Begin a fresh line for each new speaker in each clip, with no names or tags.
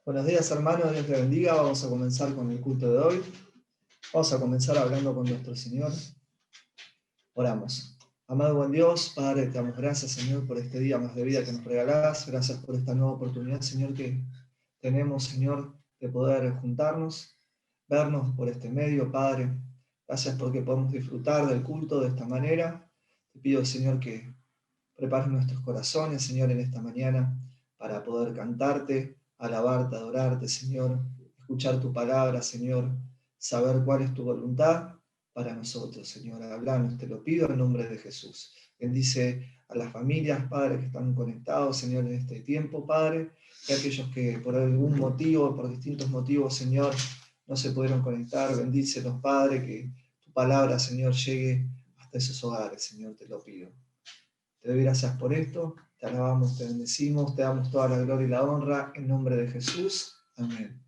Buenos días, hermanos, Dios te bendiga. Vamos a comenzar con el culto de hoy. Vamos a comenzar hablando con nuestro Señor. Oramos. Amado buen Dios, Padre, te damos gracias, Señor, por este día más de vida que nos regalás. Gracias por esta nueva oportunidad, Señor, que tenemos, Señor, de poder juntarnos, vernos por este medio, Padre. Gracias porque podemos disfrutar del culto de esta manera. Te pido, Señor, que prepares nuestros corazones, Señor, en esta mañana para poder cantarte, alabarte, adorarte, Señor, escuchar tu palabra, Señor, saber cuál es tu voluntad para nosotros, Señor. Hablanos, te lo pido en nombre de Jesús. Bendice a las familias, Padre, que están conectados, Señor, en este tiempo, Padre, y a aquellos que por algún motivo, por distintos motivos, Señor, no se pudieron conectar. Bendícelos, Padre, que tu palabra, Señor, llegue hasta esos hogares, Señor, te lo pido. Te doy gracias por esto, te alabamos, te bendecimos, te damos toda la gloria y la honra en nombre de Jesús. Amén.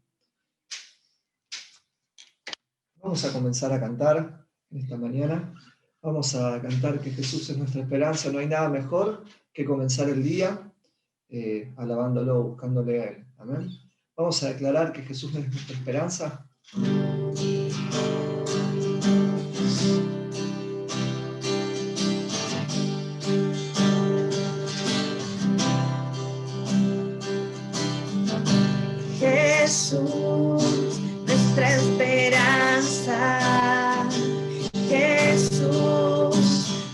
Vamos a comenzar a cantar en esta mañana. Vamos a cantar que Jesús es nuestra esperanza. No hay nada mejor que comenzar el día alabándolo, buscándole a Él. Amén. Vamos a declarar que Jesús es nuestra esperanza.
Jesús, nuestra esperanza, Jesús,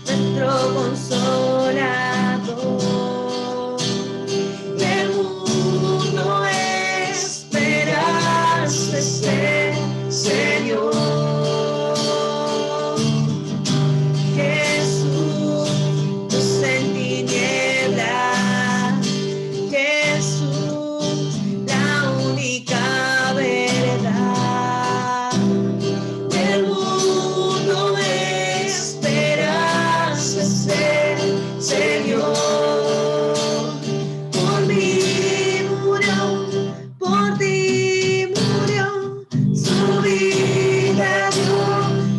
nuestro consolador. El mundo espera ese Señor. Jesús, luz en tinieblas, Jesús, la única verdad. El mundo espera ese Señor. Por mí murió, por ti murió, su vida dio,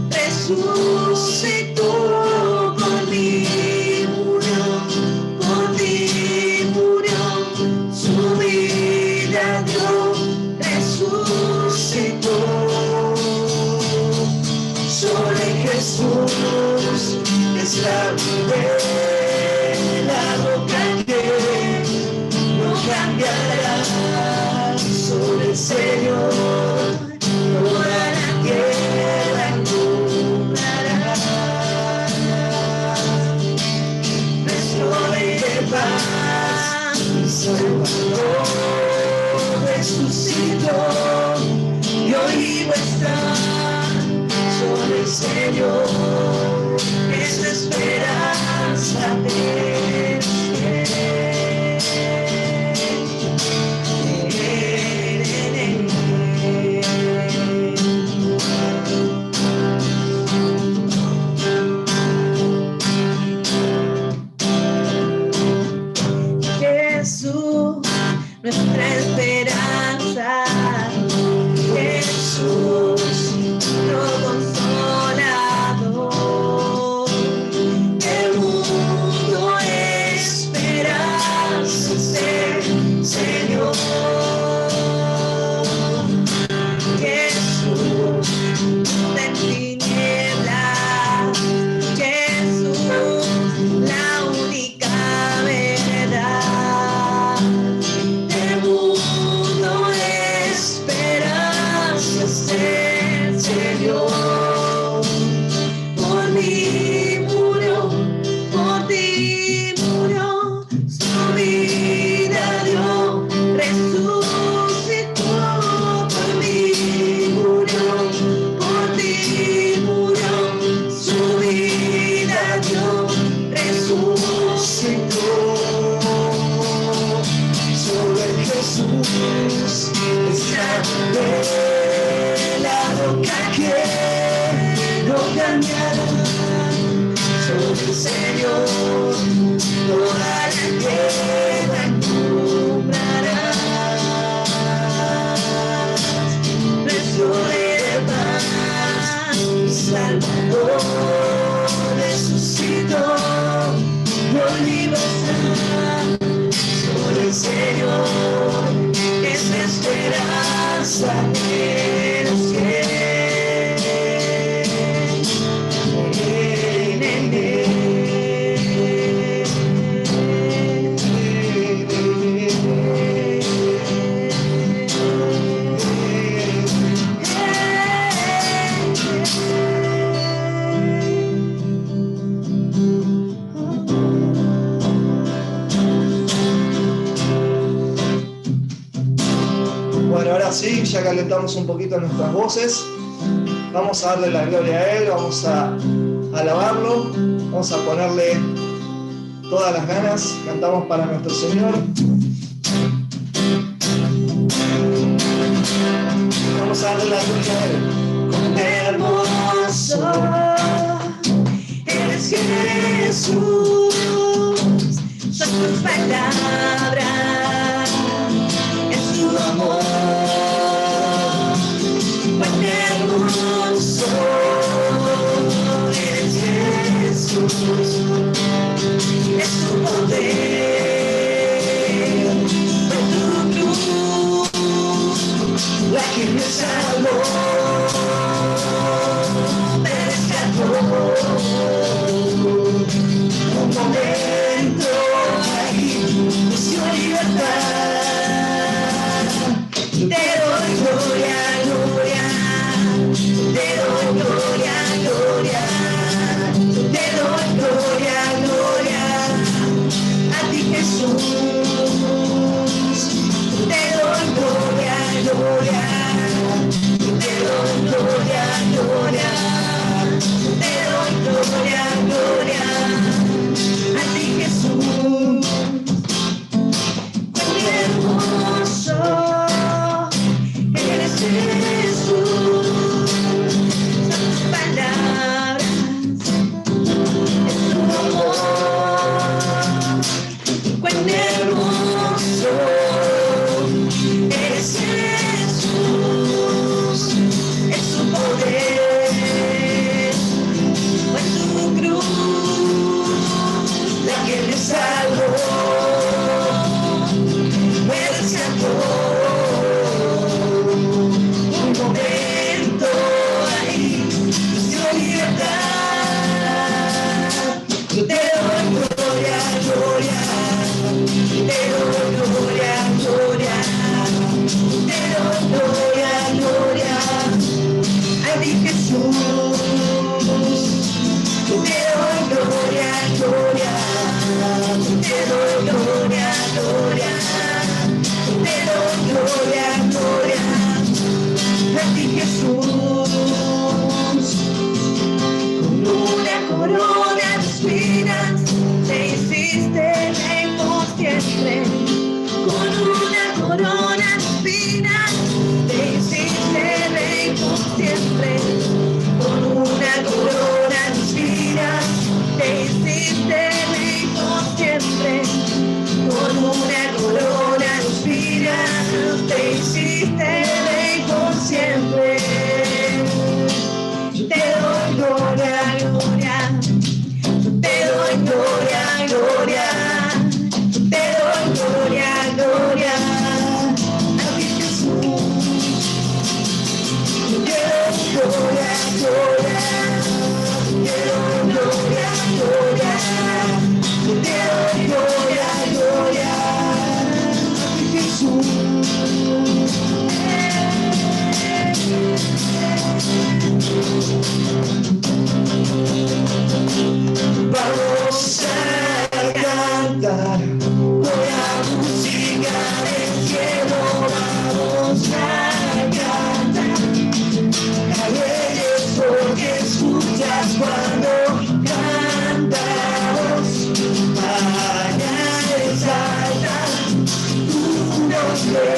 resucitó. Por mí murió, por ti murió, su vida dio, resucitó. Solo en Jesús es la vida, la roca que no cambiará. Solo el Señor toda la tierra inundará. Nuestro Rey de paz y Salvador resucitó y hoy vivo está. Solo el Señor es la esperanza de Jesús, nuestra esperanza, Jesús, nuestro consolador. El mundo espera ese Señor. Jesús, en tinieblas, Jesús, la única verdad. El mundo espera ese Señor. Por mí murió, por ti murió, su vida dio, resucitó. Por mí murió, por ti murió, su vida dio, resucitó. Solo en Jesús está la roca que no cambiará. Solo el Señor toda la tierra inundará. Nuestro Rey de paz y Salvador resucitó y hoy vivo está. Solo el Señor es la esperanza.
ya calentamos un poquito nuestras voces, vamos a darle la gloria a Él, vamos a alabarlo, vamos a ponerle todas las ganas, cantamos para nuestro Señor. Vamos a darle la gloria a Él.
Cuán hermoso eres, Jesús, son tus palabras, es tu amor. Cuán hermoso eres, Jesús, es tu poder, fue tu cruz la que me salvó, me rescató. Un momento ahí me dio libertad. Te doy gloria, gloria, te doy gloria, gloria, te doy gloria, gloria, a ti Jesús. Te doy gloria, gloria, te doy gloria, gloria, te doy gloria, gloria, a ti Jesús. Cuán hermoso eres, Jesús, son tus palabras, es tu amor. Cuán hermoso eres, Jesús, es tu poder, fue tu cruz la que me salvó, me rescató. Un momento ahí me dio libertad. Yo te doy gloria, gloria, te doy gloria, gloria, te doy gloria, gloria, a ti Jesús. Te doy gloria, gloria, te doy gloria, gloria, te doy gloria, gloria, a ti Jesús. Con una corona de espinas te hiciste rey por siempre. Con una corona de espinas te hiciste rey por siempre. Con una corona de espinas te hiciste rey por siempre. Con una corona de espinas te hiciste rey por siempre. Te doy gloria, gloria, te doy gloria, gloria, te doy gloria, gloria, a ti Jesús. Te doy gloria, gloria, te doy gloria, gloria, te doy gloria, gloria, a ti Jesús. Vamos a cantar con la música del cielo, vamos a cantar alegres porque escuchas cuando cantamos. Mañana exalta tu nombre.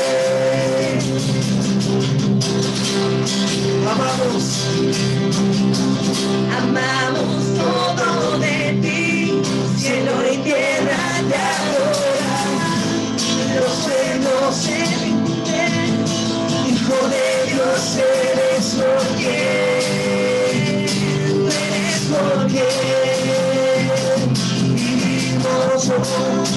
Amamos todo de ti, cielo y tierra te adoran, los sueños se rinden, Hijo de Dios eres porque vivimos hoy.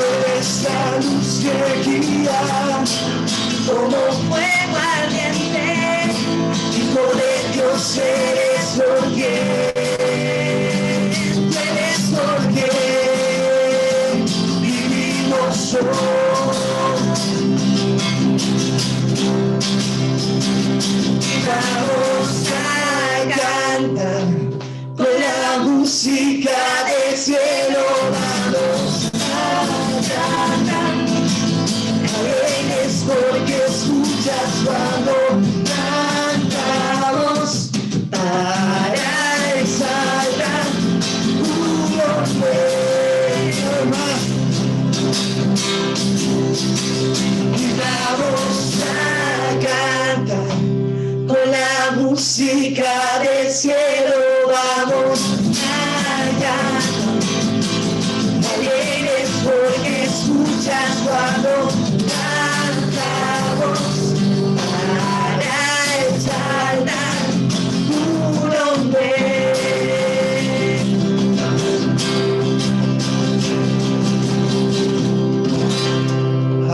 Eres la luz que guía como fuego ardiente, Hijo de Dios eres porque vivimos hoy. Vamos a cantar
más.
Y vamos a cantar con la música del cielo, vamos a cantar. Alegres porque escuchas cuando cantamos para exaltar tu nombre.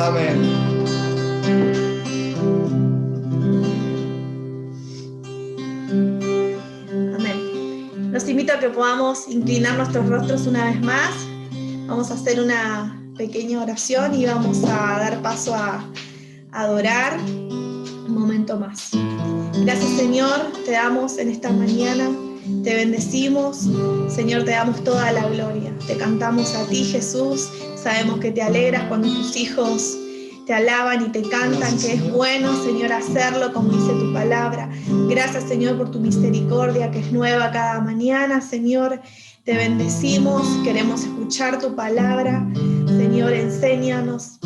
Amén.
Amén. Los invito a que podamos inclinar nuestros rostros una vez más. Vamos a hacer una pequeña oración y vamos a dar paso a adorar un momento más. Gracias, Señor, te damos en esta mañana, te bendecimos, Señor, te damos toda la gloria. Te cantamos a ti, Jesús. Sabemos que te alegras cuando tus hijos te alaban y te cantan, que es bueno, Señor, hacerlo como dice tu palabra. Gracias, Señor, por tu misericordia que es nueva cada mañana, Señor. Te bendecimos, queremos escuchar tu palabra. Señor, enséñanos.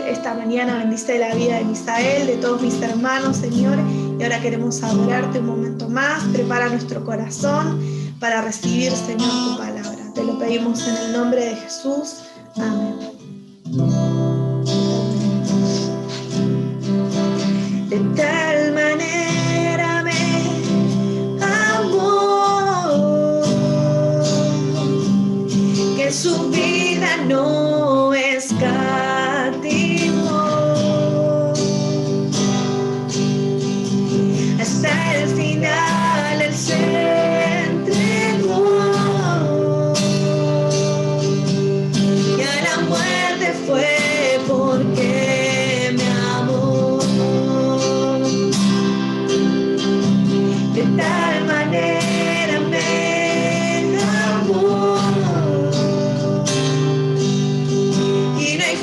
Esta mañana bendice la vida de Misael, de todos mis hermanos, Señor. Y ahora queremos adorarte un momento más. Prepara nuestro corazón para recibir, Señor, tu palabra. Te lo pedimos en el nombre de Jesús. Amén. De tal manera me amó que su vida no escatimó. Hasta el final Él se entregó y a la muerte fue porque me amó. De tal manera me amó y no hay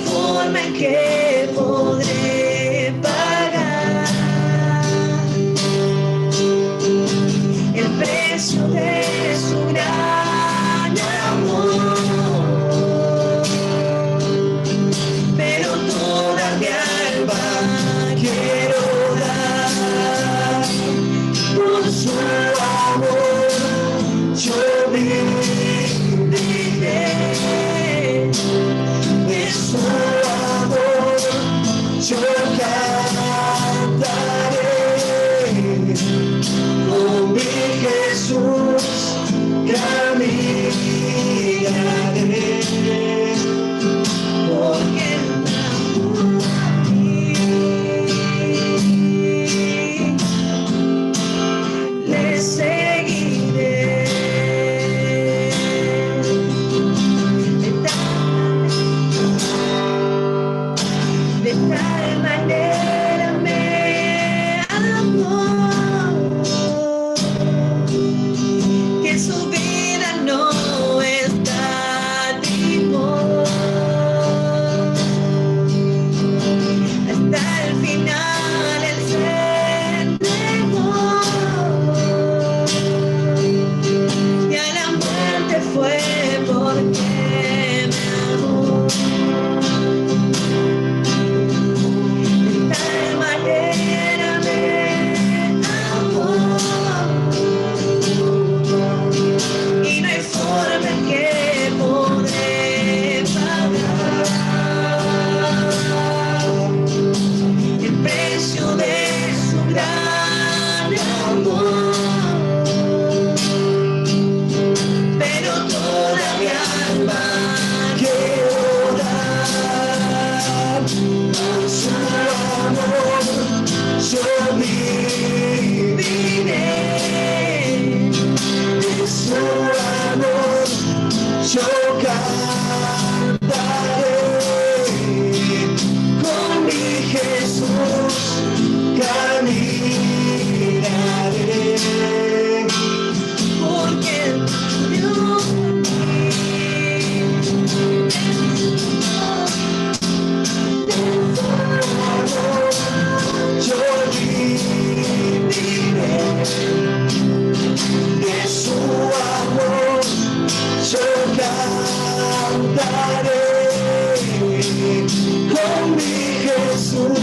con mi Jesús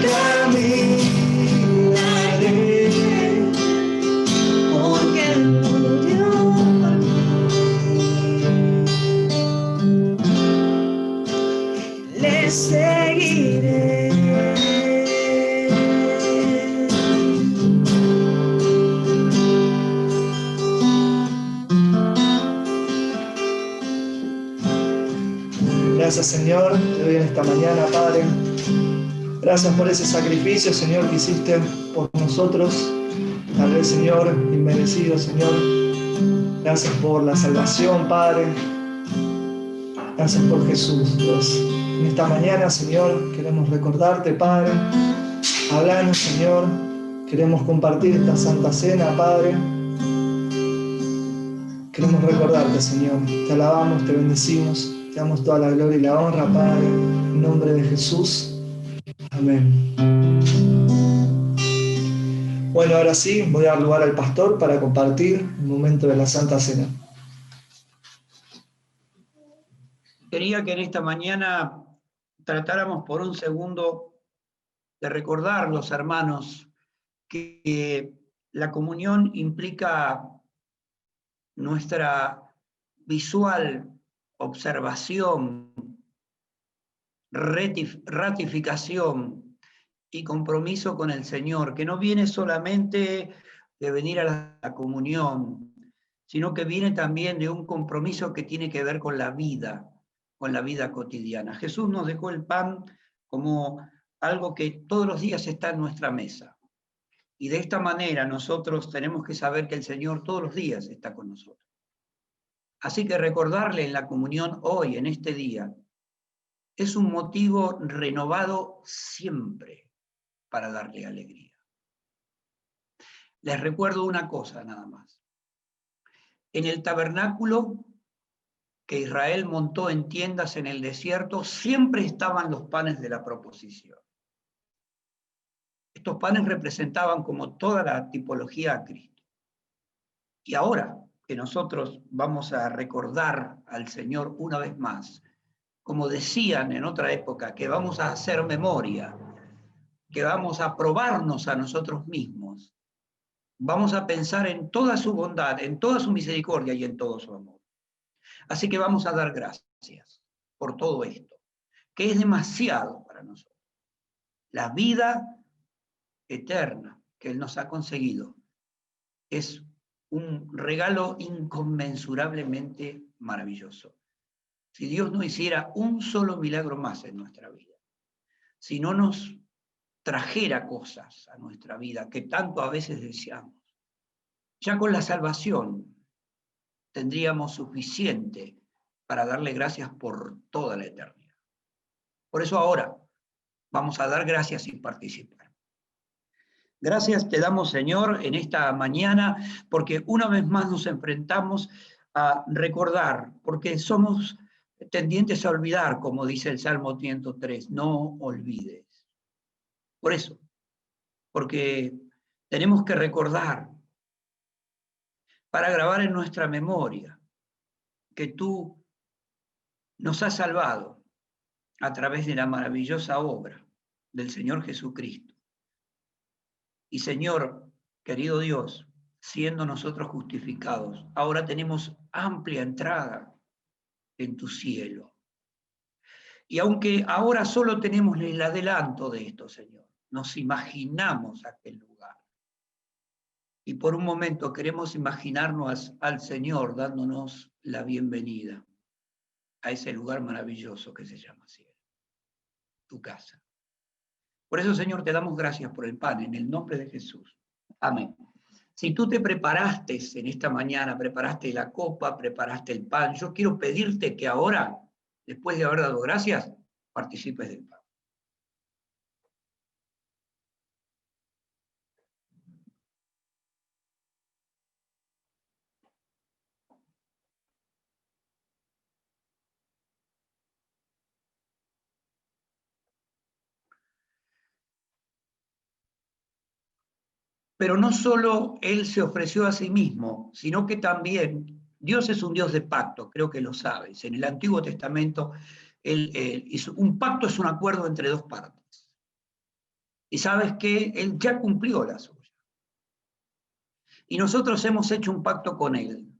caminaré,
porque Él murió por mí. Le seguiré.
Gracias, Señor, te doy en esta mañana, Padre. Gracias por ese sacrificio, Señor, que hiciste por nosotros. Tal vez, Señor, inmerecido, Señor. Gracias por la salvación, Padre. Gracias por Jesús, Dios. En esta mañana, Señor, queremos recordarte, Padre. Háblanos, Señor. Queremos compartir esta Santa Cena, Padre. Queremos recordarte, Señor. Te alabamos, te bendecimos. Te damos toda la gloria y la honra, Padre. En nombre de Jesús. Amén. Bueno, ahora sí, voy a dar lugar al pastor para compartir el momento de la Santa Cena.
Quería que en esta mañana tratáramos por un segundo de recordar, los hermanos, que la comunión implica nuestra visual observación, ratificación y compromiso con el Señor, que no viene solamente de venir a la comunión, sino que viene también de un compromiso que tiene que ver con la vida cotidiana. Jesús nos dejó el pan como algo que todos los días está en nuestra mesa. Y de esta manera nosotros tenemos que saber que el Señor todos los días está con nosotros. Así que recordarle en la comunión hoy, en este día, es un motivo renovado siempre para darle alegría. Les recuerdo una cosa nada más. En el tabernáculo que Israel montó en tiendas en el desierto, siempre estaban los panes de la proposición. Estos panes representaban como toda la tipología a Cristo. Y ahora que nosotros vamos a recordar al Señor una vez más, como decían en otra época, que vamos a hacer memoria, que vamos a probarnos a nosotros mismos, vamos a pensar en toda su bondad, en toda su misericordia y en todo su amor. Así que vamos a dar gracias por todo esto, que es demasiado para nosotros. La vida eterna que Él nos ha conseguido es un regalo inconmensurablemente maravilloso. Si Dios no hiciera un solo milagro más en nuestra vida, si no nos trajera cosas a nuestra vida que tanto a veces deseamos, ya con la salvación tendríamos suficiente para darle gracias por toda la eternidad. Por eso ahora vamos a dar gracias y participar. Gracias te damos, Señor, en esta mañana, porque una vez más nos enfrentamos a recordar, porque somos tendientes a olvidar, como dice el Salmo 103, no olvides. Por eso, porque tenemos que recordar, para grabar en nuestra memoria, que tú nos has salvado a través de la maravillosa obra del Señor Jesucristo. Y Señor, querido Dios, siendo nosotros justificados, ahora tenemos amplia entrada en tu cielo. Y aunque ahora solo tenemos el adelanto de esto, Señor, nos imaginamos aquel lugar. Y por un momento queremos imaginarnos al Señor dándonos la bienvenida a ese lugar maravilloso que se llama cielo, tu casa. Por eso, Señor, te damos gracias por el pan, en el nombre de Jesús. Amén. Si tú te preparaste en esta mañana, preparaste la copa, preparaste el pan, yo quiero pedirte que ahora, después de haber dado gracias, participes del pan. Pero no solo Él se ofreció a sí mismo, sino que también Dios es un Dios de pacto, creo que lo sabes. En el Antiguo Testamento, un pacto es un acuerdo entre dos partes. Y sabes que Él ya cumplió la suya. Y nosotros hemos hecho un pacto con Él.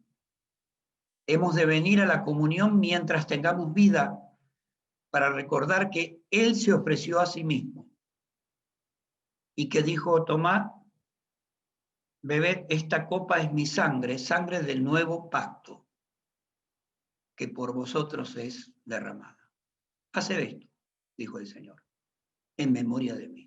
Hemos de venir a la comunión mientras tengamos vida para recordar que Él se ofreció a sí mismo y que dijo: tomad, bebed, esta copa es mi sangre, sangre del nuevo pacto, que por vosotros es derramada. Haced esto, dijo el Señor, en memoria de mí.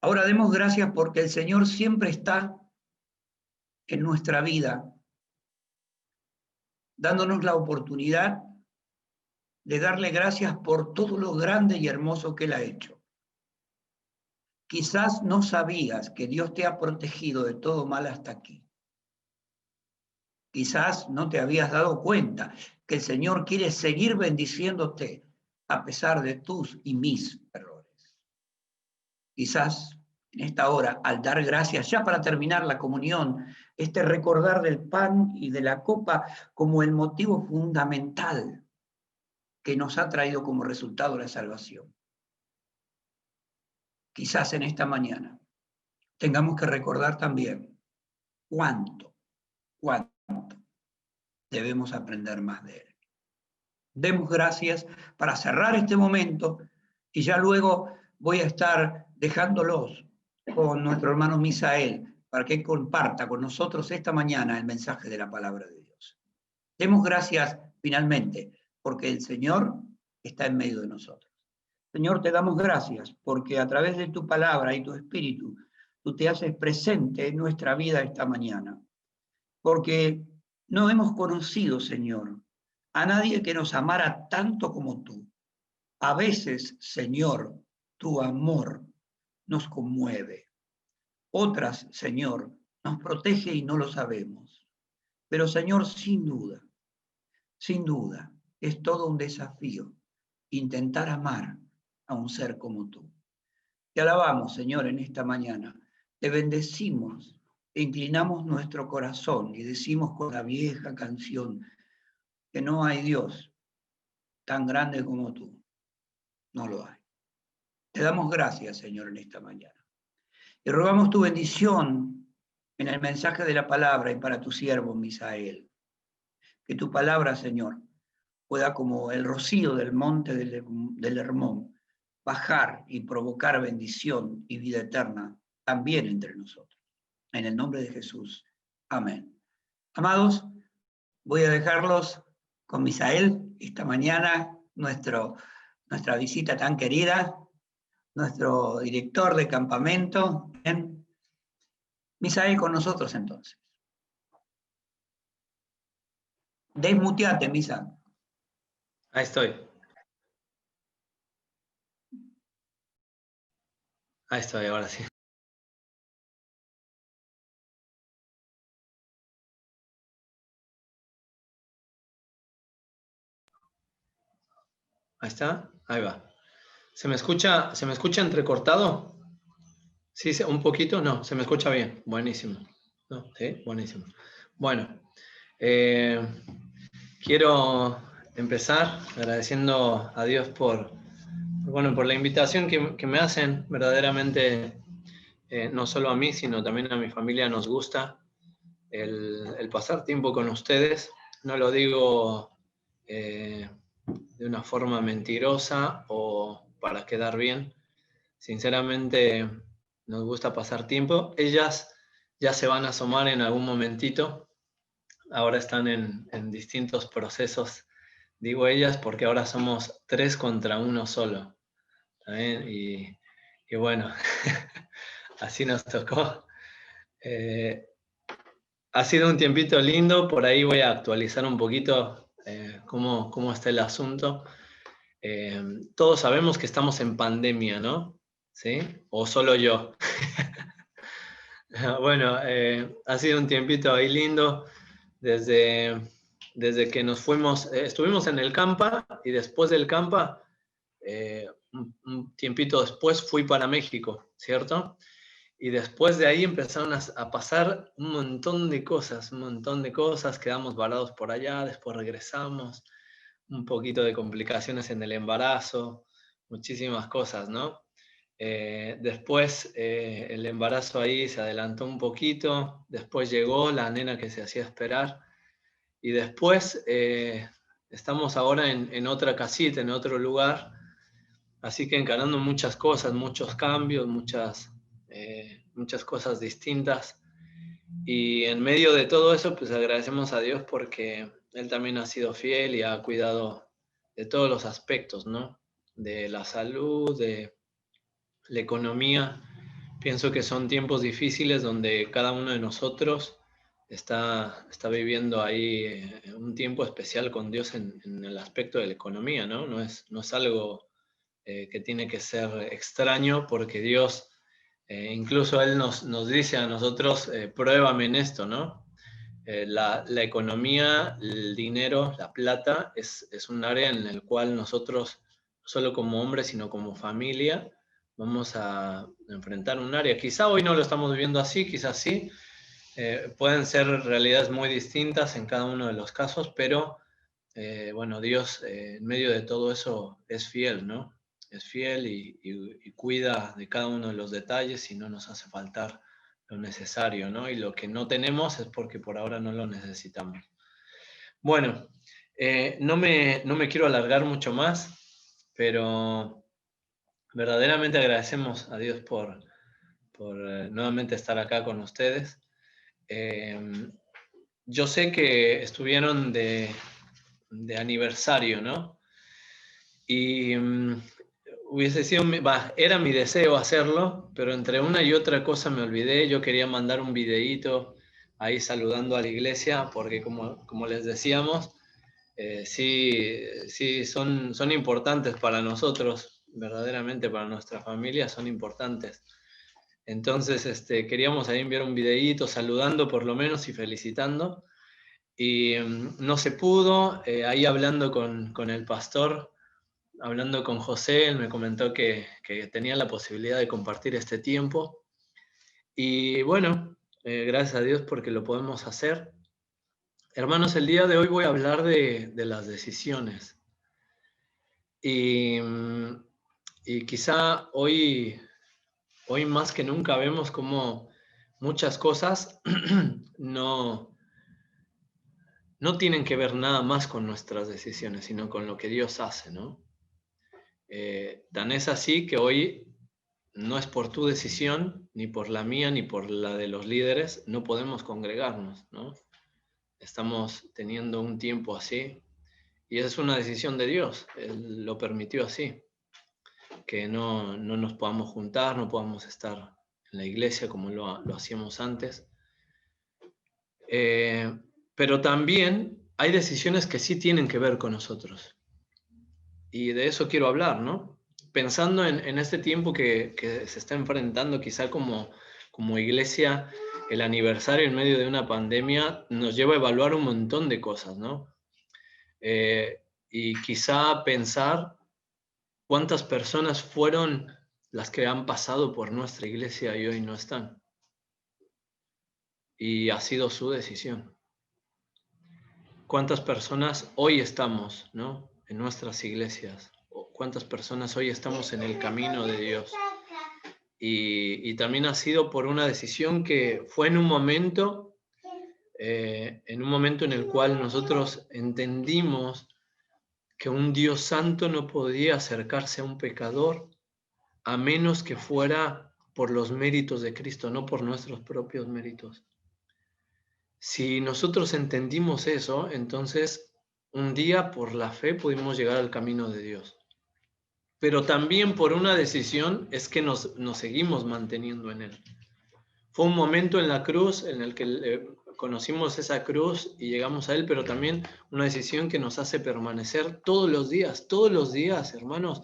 Ahora demos gracias porque el Señor siempre está en nuestra vida, dándonos la oportunidad de darle gracias por todo lo grande y hermoso que Él ha hecho. Quizás no sabías que Dios te ha protegido de todo mal hasta aquí. Quizás no te habías dado cuenta que el Señor quiere seguir bendiciéndote a pesar de tus y mis errores. Quizás en esta hora, al dar gracias, ya para terminar la comunión, este recordar del pan y de la copa como el motivo fundamental que nos ha traído como resultado la salvación. Quizás en esta mañana tengamos que recordar también cuánto debemos aprender más de Él. Demos gracias para cerrar este momento y ya luego voy a estar dejándolos con nuestro hermano Misael para que comparta con nosotros esta mañana el mensaje de la palabra de Dios. Demos gracias finalmente porque el Señor está en medio de nosotros. Señor, te damos gracias porque a través de tu palabra y tu espíritu, tú te haces presente en nuestra vida esta mañana. Porque no hemos conocido, Señor, a nadie que nos amara tanto como tú. A veces, Señor, tu amor nos conmueve. Otras, Señor, nos protege y no lo sabemos. Pero, Señor, sin duda, es todo un desafío intentar amar a un ser como tú. Te alabamos, Señor, en esta mañana. Te bendecimos, e inclinamos nuestro corazón y decimos con la vieja canción que no hay Dios tan grande como tú. No lo hay. Te damos gracias, Señor, en esta mañana. Y rogamos tu bendición en el mensaje de la palabra y para tu siervo Misael. Que tu palabra, Señor, pueda como el rocío del monte del Hermón bajar y provocar bendición y vida eterna también entre nosotros. En el nombre de Jesús. Amén. Amados, voy a dejarlos con Misael esta mañana, nuestra visita tan querida, nuestro director de campamento. Bien. Misael con nosotros entonces. Desmuteate, Misa.
Ahí estoy. Ahí estoy, ahora sí. Ahí está, ahí va. ¿Se me escucha entrecortado? Sí, un poquito, no, se me escucha bien. Buenísimo. No, sí, buenísimo. Bueno, quiero empezar agradeciendo a Dios por la invitación que me hacen. Verdaderamente, no solo a mí, sino también a mi familia nos gusta el pasar tiempo con ustedes. No lo digo de una forma mentirosa o para quedar bien. Sinceramente, nos gusta pasar tiempo. Ellas ya se van a asomar en algún momentito. Ahora están en distintos procesos. Digo ellas porque ahora somos 3 contra 1 solo. ¿También? Y bueno, así nos tocó. Ha sido un tiempito lindo. Por ahí voy a actualizar un poquito cómo está el asunto. Todos sabemos que estamos en pandemia, ¿no? ¿Sí? ¿O solo yo? Bueno, ha sido un tiempito ahí lindo desde que nos fuimos, estuvimos en el Campa y después del Campa, un tiempito después fui para México, ¿cierto? Y después de ahí empezaron a pasar un montón de cosas, quedamos varados por allá, después regresamos, un poquito de complicaciones en el embarazo, muchísimas cosas, ¿no? Después el embarazo ahí se adelantó un poquito, después llegó la nena que se hacía esperar y después estamos ahora en otra casita, en otro lugar, así que encarando muchas cosas, muchos cambios, muchas cosas distintas y en medio de todo eso pues agradecemos a Dios porque Él también ha sido fiel y ha cuidado de todos los aspectos, ¿no? De la salud, de la economía. Pienso que son tiempos difíciles donde cada uno de nosotros está viviendo ahí un tiempo especial con Dios en el aspecto de la economía, ¿no? No es algo que tiene que ser extraño porque Dios, incluso Él nos dice a nosotros, pruébame en esto, ¿no? La economía, el dinero, la plata es un área en el cual nosotros, no solo como hombres, sino como familia, vamos a enfrentar un área. Quizá hoy no lo estamos viviendo así, quizás sí. Pueden ser realidades muy distintas en cada uno de los casos, pero bueno, Dios en medio de todo eso es fiel, ¿no? Es fiel y cuida de cada uno de los detalles y no nos hace faltar lo necesario, ¿no? Y lo que no tenemos es porque por ahora no lo necesitamos. Bueno, no me quiero alargar mucho más, pero verdaderamente agradecemos a Dios por nuevamente estar acá con ustedes. Yo sé que estuvieron de aniversario, ¿no? Y hubiese sido, era mi deseo hacerlo, pero entre una y otra cosa me olvidé. Yo quería mandar un videíto ahí saludando a la iglesia, porque como les decíamos, sí son importantes para nosotros, verdaderamente para nuestra familia son importantes. Entonces queríamos ahí enviar un videíto saludando por lo menos y felicitando. Y no se pudo, ahí hablando con el pastor, hablando con José, él me comentó que tenía la posibilidad de compartir este tiempo. Y bueno, gracias a Dios porque lo podemos hacer. Hermanos, el día de hoy voy a hablar de las decisiones. Y quizá hoy más que nunca vemos como muchas cosas no tienen que ver nada más con nuestras decisiones, sino con lo que Dios hace, ¿no? Tan es así que hoy no es por tu decisión, ni por la mía, ni por la de los líderes, no podemos congregarnos, ¿no? Estamos teniendo un tiempo así y esa es una decisión de Dios, Él lo permitió así, que no nos podamos juntar, no podamos estar en la iglesia como lo hacíamos antes. Pero también hay decisiones que sí tienen que ver con nosotros. Y de eso quiero hablar, ¿no? Pensando en este tiempo que se está enfrentando quizá como iglesia, el aniversario en medio de una pandemia nos lleva a evaluar un montón de cosas, ¿no? Y quizá pensar cuántas personas fueron las que han pasado por nuestra iglesia y hoy no están. Y ha sido su decisión. ¿Cuántas personas hoy estamos, ¿no? En nuestras iglesias? ¿Cuántas personas hoy estamos en el camino de Dios? Y también ha sido por una decisión que fue en un momento en el cual nosotros entendimos que un Dios santo no podía acercarse a un pecador a menos que fuera por los méritos de Cristo, no por nuestros propios méritos. Si nosotros entendimos eso, entonces un día por la fe pudimos llegar al camino de Dios. Pero también por una decisión es que nos seguimos manteniendo en Él. Fue un momento en la cruz en el que conocimos esa cruz y llegamos a Él, pero también una decisión que nos hace permanecer todos los días, hermanos.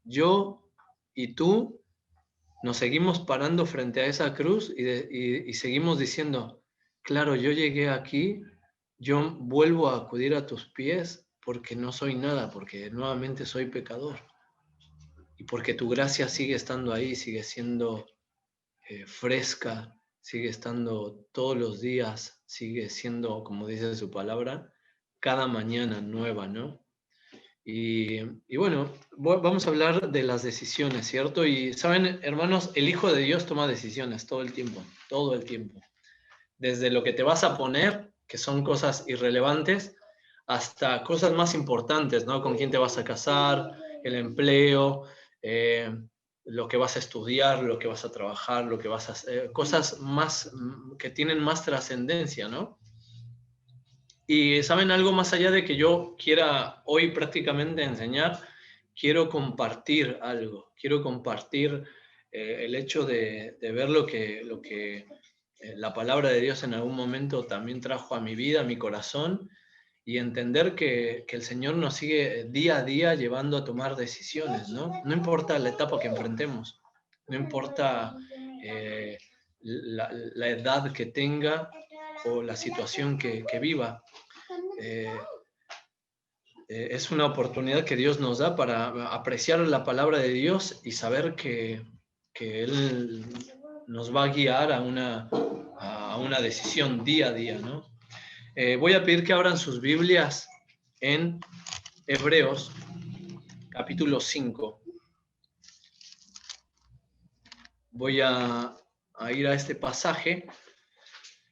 Yo y tú nos seguimos parando frente a esa cruz y seguimos diciendo, claro, yo llegué aquí, yo vuelvo a acudir a tus pies porque no soy nada, porque nuevamente soy pecador. Y porque tu gracia sigue estando ahí, sigue siendo fresca, sigue estando todos los días, sigue siendo, como dice su palabra, cada mañana nueva, ¿no? Y bueno, vamos a hablar de las decisiones, ¿cierto? Y saben, hermanos, el Hijo de Dios toma decisiones todo el tiempo, todo el tiempo. Desde lo que te vas a poner, que son cosas irrelevantes, hasta cosas más importantes, ¿no? Con quién te vas a casar, el empleo, lo que vas a estudiar, lo que vas a trabajar, lo que vas a hacer, cosas más que tienen más trascendencia, ¿no? Y saben, algo más allá de que yo quiera hoy prácticamente enseñar, quiero compartir algo, quiero compartir el hecho de ver lo que la palabra de Dios en algún momento también trajo a mi vida, a mi corazón, y entender que el Señor nos sigue día a día llevando a tomar decisiones, ¿no? No importa la etapa que enfrentemos, no importa la edad que tenga o la situación que viva. Es una oportunidad que Dios nos da para apreciar la palabra de Dios y saber que Él nos va a guiar a una decisión día a día, ¿no? Voy a pedir que abran sus Biblias en Hebreos, capítulo 5. Voy a ir a este pasaje,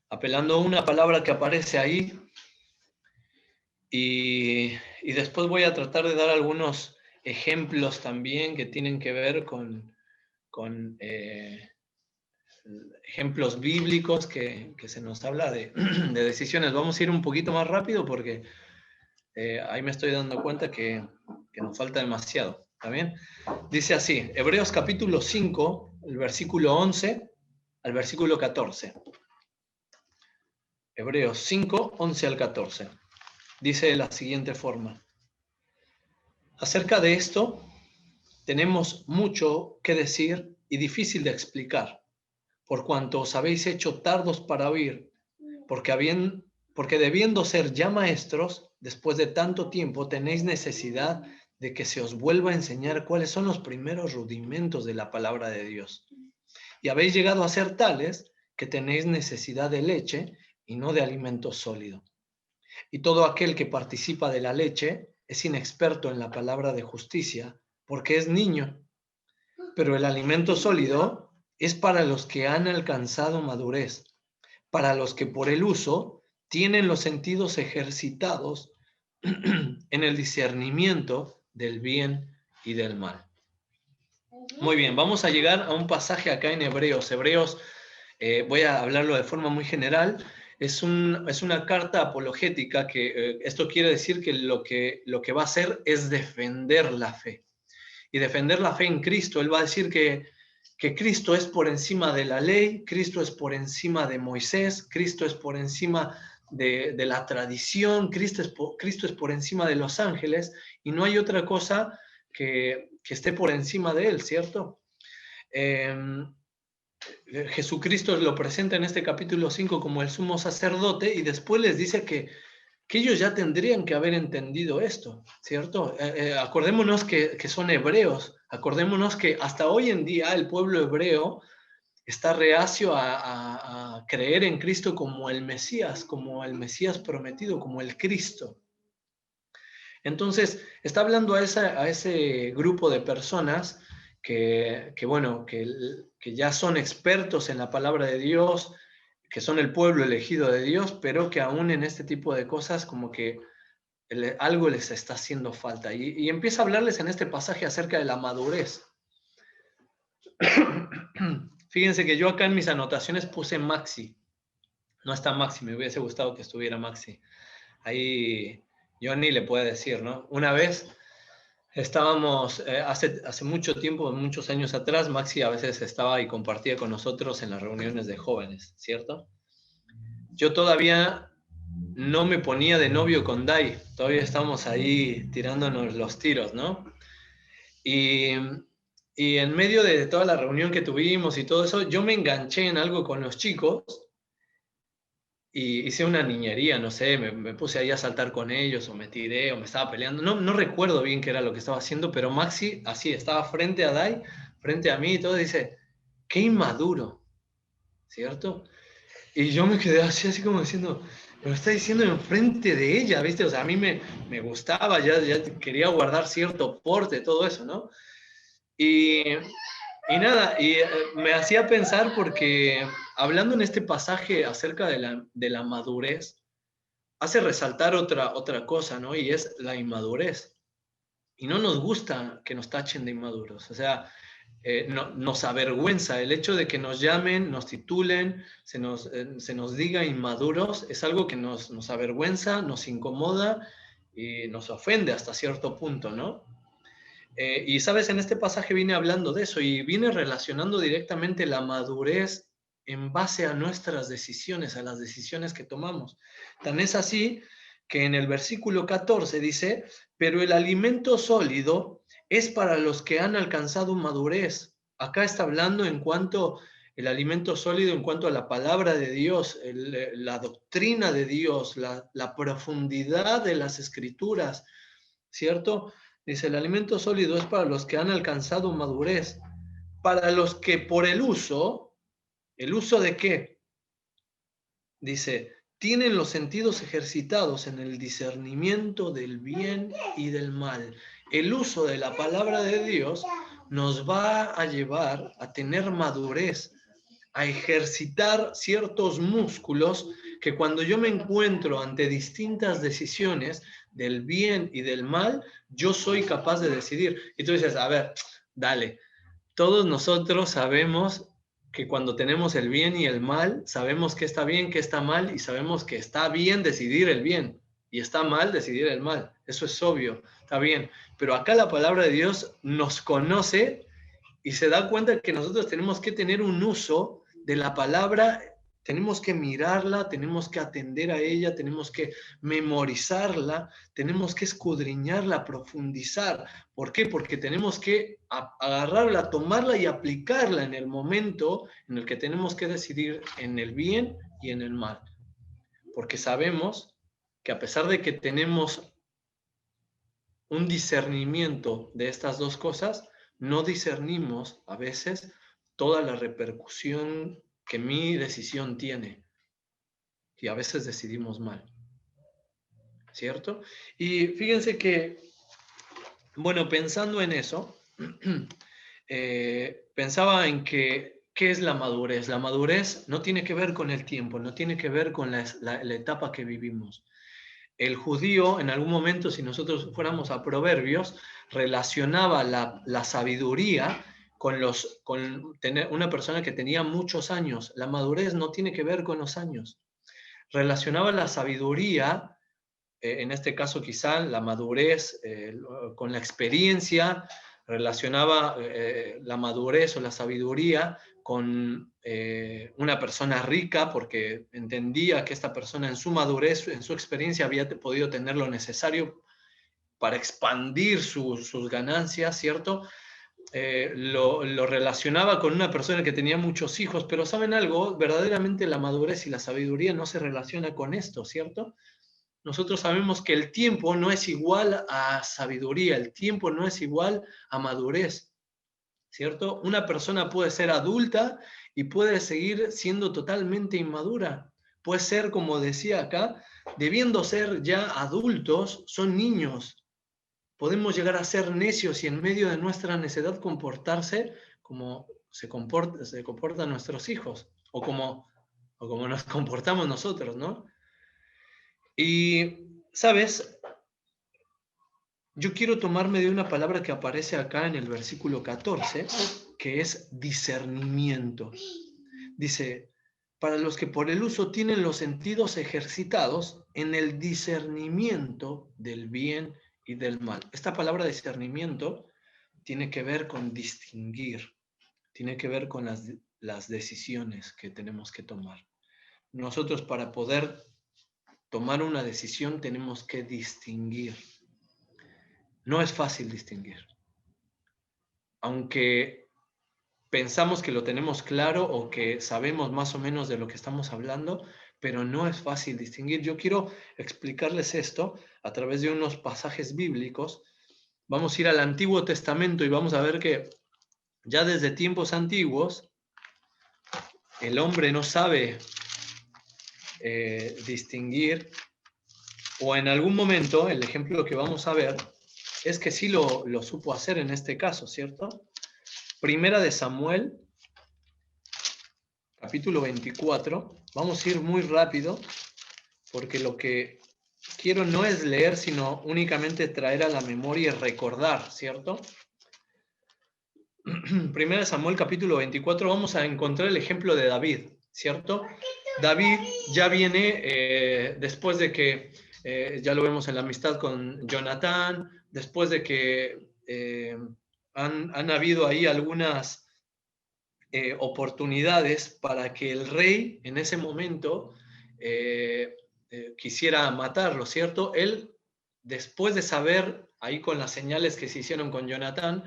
apelando a una palabra que aparece ahí, y después voy a tratar de dar algunos ejemplos también que tienen que ver con ejemplos bíblicos que se nos habla de decisiones. Vamos a ir un poquito más rápido porque ahí me estoy dando cuenta que nos falta demasiado. ¿Está bien? Dice así, Hebreos capítulo 5, el versículo 11 al versículo 14. Hebreos 5, 11 al 14. Dice de la siguiente forma. Acerca de esto, tenemos mucho que decir y difícil de explicar, por cuanto os habéis hecho tardos para oír, porque debiendo ser ya maestros, después de tanto tiempo tenéis necesidad de que se os vuelva a enseñar cuáles son los primeros rudimentos de la palabra de Dios. Y habéis llegado a ser tales que tenéis necesidad de leche y no de alimento sólido. Y todo aquel que participa de la leche es inexperto en la palabra de justicia, porque es niño. Pero el alimento sólido es para los que han alcanzado madurez, para los que por el uso tienen los sentidos ejercitados en el discernimiento del bien y del mal. Muy bien, vamos a llegar a un pasaje acá en Hebreos. Hebreos, voy a hablarlo de forma muy general. Es una carta apologética que esto quiere decir que lo que va a hacer es defender la fe. Y defender la fe en Cristo. Él va a decir que Cristo es por encima de la ley, Cristo es por encima de Moisés, Cristo es por encima de la tradición, Cristo es por encima de los ángeles, y no hay otra cosa que esté por encima de él, ¿cierto? Jesucristo lo presenta en este capítulo 5 como el sumo sacerdote, y después les dice que ellos ya tendrían que haber entendido esto, ¿cierto? Acordémonos que son hebreos, acordémonos que hasta hoy en día el pueblo hebreo está reacio a creer en Cristo como el Mesías prometido, como el Cristo. Entonces, está hablando a ese grupo de personas que ya son expertos en la palabra de Dios, que son el pueblo elegido de Dios, pero que aún en este tipo de cosas como que algo les está haciendo falta. Y empieza a hablarles en este pasaje acerca de la madurez. Fíjense que yo acá en mis anotaciones puse Maxi. No está Maxi, me hubiese gustado que estuviera Maxi. Ahí Johnny le puede decir, ¿no? Una vez estábamos, hace mucho tiempo, muchos años atrás, Maxi a veces estaba y compartía con nosotros en las reuniones de jóvenes, ¿cierto? Yo todavía no me ponía de novio con Dai, todavía estamos ahí tirándonos los tiros, ¿no? Y Y en medio de toda la reunión que tuvimos y todo eso, yo me enganché en algo con los chicos y hice una niñería, no sé, me puse ahí a saltar con ellos o me tiré o me estaba peleando. No recuerdo bien qué era lo que estaba haciendo, pero Maxi así estaba frente a Dai, frente a mí y todo, dice, qué inmaduro, ¿cierto? Y yo me quedé así como diciendo, me lo está diciendo enfrente de ella, ¿viste? O sea, a mí me gustaba, ya quería guardar cierto porte, todo eso, ¿no? Y nada, me hacía pensar porque hablando en este pasaje acerca de la madurez, hace resaltar otra cosa, ¿no? Y es la inmadurez. Y no nos gusta que nos tachen de inmaduros. O sea, nos avergüenza el hecho de que nos llamen, nos titulen, se nos diga inmaduros, es algo que nos avergüenza, nos incomoda y nos ofende hasta cierto punto, ¿no? Y sabes, en este pasaje viene hablando de eso y viene relacionando directamente la madurez en base a nuestras decisiones, a las decisiones que tomamos. Tan es así que en el versículo 14 dice, pero el alimento sólido es para los que han alcanzado madurez. Acá está hablando en cuanto el alimento sólido, en cuanto a la palabra de Dios, la doctrina de Dios, la profundidad de las escrituras, ¿cierto? Dice, el alimento sólido es para los que han alcanzado madurez, para los que por ¿el uso de qué? Dice, tienen los sentidos ejercitados en el discernimiento del bien y del mal. El uso de la palabra de Dios nos va a llevar a tener madurez, a ejercitar ciertos músculos que cuando yo me encuentro ante distintas decisiones del bien y del mal, yo soy capaz de decidir. Y tú dices, a ver, dale, todos nosotros sabemos que cuando tenemos el bien y el mal, sabemos que está bien, que está mal, y sabemos que está bien decidir el bien y está mal decidir el mal. Eso es obvio, está bien. Pero acá la palabra de Dios nos conoce y se da cuenta que nosotros tenemos que tener un uso de la palabra, tenemos que mirarla, tenemos que atender a ella, tenemos que memorizarla, tenemos que escudriñarla, profundizar. ¿Por qué? Porque tenemos que agarrarla, tomarla y aplicarla en el momento en el que tenemos que decidir en el bien y en el mal. Porque sabemos que a pesar de que tenemos un discernimiento de estas dos cosas, no discernimos a veces toda la repercusión que mi decisión tiene. Y a veces decidimos mal. ¿Cierto? Y fíjense que, bueno, pensando en eso, pensaba en que, ¿qué es la madurez? La madurez no tiene que ver con el tiempo, no tiene que ver con la etapa que vivimos. El judío, en algún momento, si nosotros fuéramos a Proverbios, relacionaba la sabiduría con tener una persona que tenía muchos años. La madurez no tiene que ver con los años. Relacionaba la sabiduría, en este caso quizá la madurez con la experiencia, relacionaba la madurez o la sabiduría con una persona rica, porque entendía que esta persona en su madurez, en su experiencia, había podido tener lo necesario para expandir sus ganancias, ¿cierto? Lo relacionaba con una persona que tenía muchos hijos, pero ¿saben algo? Verdaderamente la madurez y la sabiduría no se relaciona con esto, ¿cierto? Nosotros sabemos que el tiempo no es igual a sabiduría, el tiempo no es igual a madurez, ¿cierto? Una persona puede ser adulta y puede seguir siendo totalmente inmadura. Puede ser, como decía acá, debiendo ser ya adultos, son niños. Podemos llegar a ser necios y en medio de nuestra necedad comportarse como se comportan nuestros hijos o como nos comportamos nosotros, ¿no? Y, ¿sabes? Yo quiero tomarme de una palabra que aparece acá en el versículo 14, que es discernimiento. Dice, para los que por el uso tienen los sentidos ejercitados en el discernimiento del bien y del mal. Esta palabra discernimiento tiene que ver con distinguir, tiene que ver con las decisiones que tenemos que tomar. Nosotros para poder tomar una decisión tenemos que distinguir. No es fácil distinguir. aunque pensamos que lo tenemos claro o que sabemos más o menos de lo que estamos hablando, pero no es fácil distinguir. Yo quiero explicarles esto a través de unos pasajes bíblicos. Vamos a ir al Antiguo Testamento y vamos a ver que ya desde tiempos antiguos el hombre no sabe distinguir, o en algún momento, el ejemplo que vamos a ver es que sí lo supo hacer en este caso, ¿cierto? Primera de Samuel, capítulo 24. Vamos a ir muy rápido, porque lo que quiero no es leer, sino únicamente traer a la memoria y recordar, ¿cierto? Primera de Samuel, capítulo 24, vamos a encontrar el ejemplo de David, ¿cierto? David ya viene después de que, ya lo vemos en la amistad con Jonatán, después de que han habido ahí algunas oportunidades para que el rey en ese momento quisiera matarlo, ¿cierto? Él, después de saber, ahí con las señales que se hicieron con Jonatán,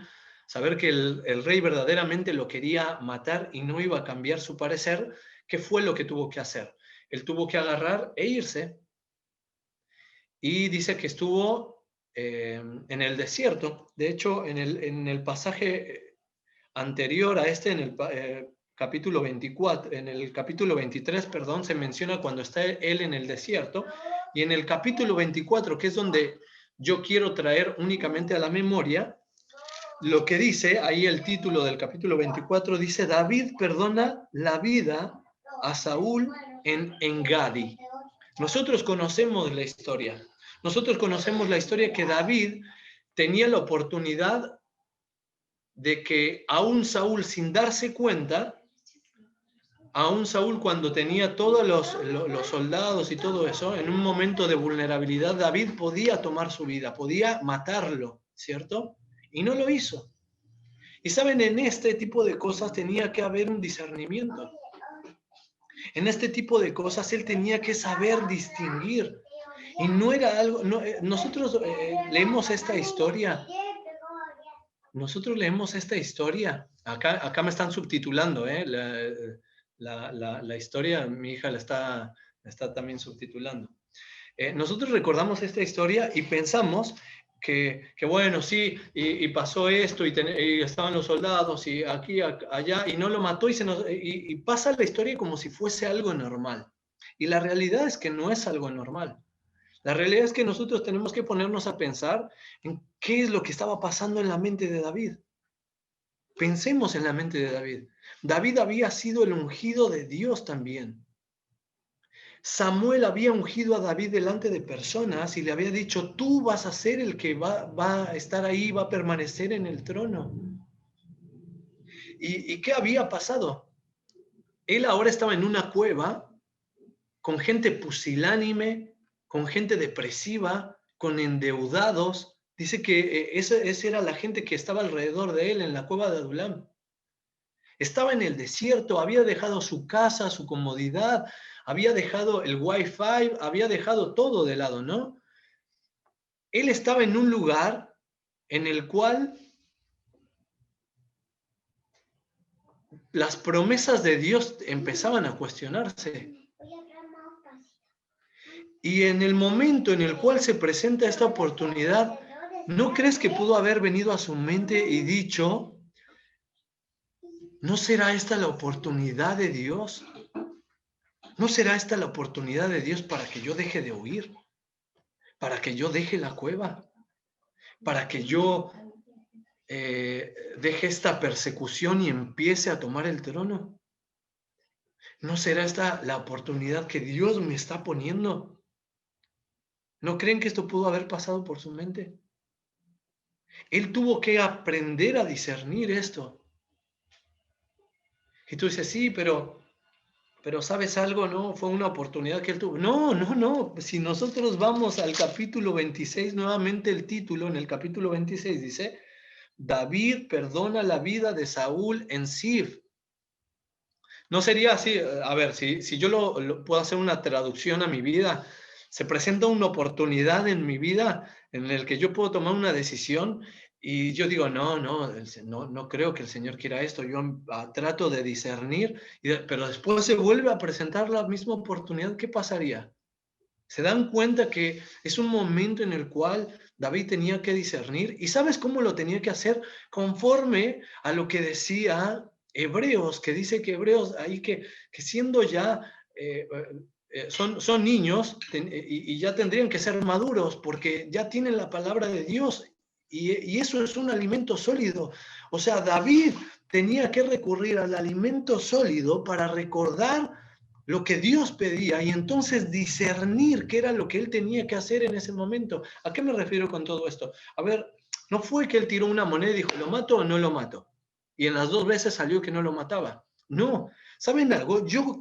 saber que el rey verdaderamente lo quería matar y no iba a cambiar su parecer, ¿qué fue lo que tuvo que hacer? Él tuvo que agarrar e irse. Y dice que estuvo en el desierto. De hecho, en el pasaje anterior a este, en el capítulo 24, en el capítulo 23, perdón, se menciona cuando está él en el desierto. Y en el capítulo 24, que es donde yo quiero traer únicamente a la memoria, lo que dice, ahí el título del capítulo 24, dice: David perdona la vida a Saúl en Engadi. Nosotros conocemos la historia. Nosotros conocemos la historia que David tenía la oportunidad de que aún Saúl, sin darse cuenta, aún Saúl cuando tenía todos los soldados y todo eso, en un momento de vulnerabilidad, David podía tomar su vida, podía matarlo, ¿cierto? Y no lo hizo. Y saben, en este tipo de cosas tenía que haber un discernimiento. En este tipo de cosas él tenía que saber distinguir. Y no era algo, nosotros leemos esta historia. Nosotros leemos esta historia. Acá me están subtitulando, la historia, mi hija la está también subtitulando. Nosotros recordamos esta historia y pensamos que bueno, sí, y pasó esto, y estaban los soldados, y aquí, allá, y no lo mató, y pasa la historia como si fuese algo normal. Y la realidad es que no es algo normal. La realidad es que nosotros tenemos que ponernos a pensar en qué es lo que estaba pasando en la mente de David. Pensemos en la mente de David. David había sido el ungido de Dios también. Samuel había ungido a David delante de personas y le había dicho: tú vas a ser el que va a estar ahí, va a permanecer en el trono. ¿Y qué había pasado? Él ahora estaba en una cueva con gente pusilánime, con gente depresiva, con endeudados. Dice que esa era la gente que estaba alrededor de él en la cueva de Adulam. Estaba en el desierto, había dejado su casa, su comodidad, había dejado el Wi-Fi, había dejado todo de lado, ¿no? Él estaba en un lugar en el cual las promesas de Dios empezaban a cuestionarse. Y en el momento en el cual se presenta esta oportunidad, ¿no crees que pudo haber venido a su mente y dicho: ¿no será esta la oportunidad de Dios? ¿No será esta la oportunidad de Dios para que yo deje de huir? ¿Para que yo deje la cueva? ¿Para que yo deje esta persecución y empiece a tomar el trono? ¿No será esta la oportunidad que Dios me está poniendo? ¿No creen que esto pudo haber pasado por su mente? Él tuvo que aprender a discernir esto. Y tú dices: sí, pero ¿sabes algo? No, fue una oportunidad que él tuvo. No. Si nosotros vamos al capítulo 26, nuevamente el título en el capítulo 26 dice: David perdona la vida de Saúl en Sif. No sería así. A ver, si yo lo puedo hacer una traducción a mi vida, se presenta una oportunidad en mi vida en el que yo puedo tomar una decisión Y yo digo, no creo que el Señor quiera esto. Yo trato de discernir, pero después se vuelve a presentar la misma oportunidad. ¿Qué pasaría? Se dan cuenta que es un momento en el cual David tenía que discernir. ¿Y sabes cómo lo tenía que hacer? Conforme a lo que decía Hebreos, que dice que Hebreos, ahí que siendo ya, son niños y ya tendrían que ser maduros porque ya tienen la palabra de Dios y eso es un alimento sólido. O sea, David tenía que recurrir al alimento sólido para recordar lo que Dios pedía y entonces discernir qué era lo que él tenía que hacer en ese momento. ¿A qué me refiero con todo esto? A ver, no fue que él tiró una moneda y dijo, ¿lo mato o no lo mato? Y en las 2 veces salió que no lo mataba. No, ¿saben algo? Yo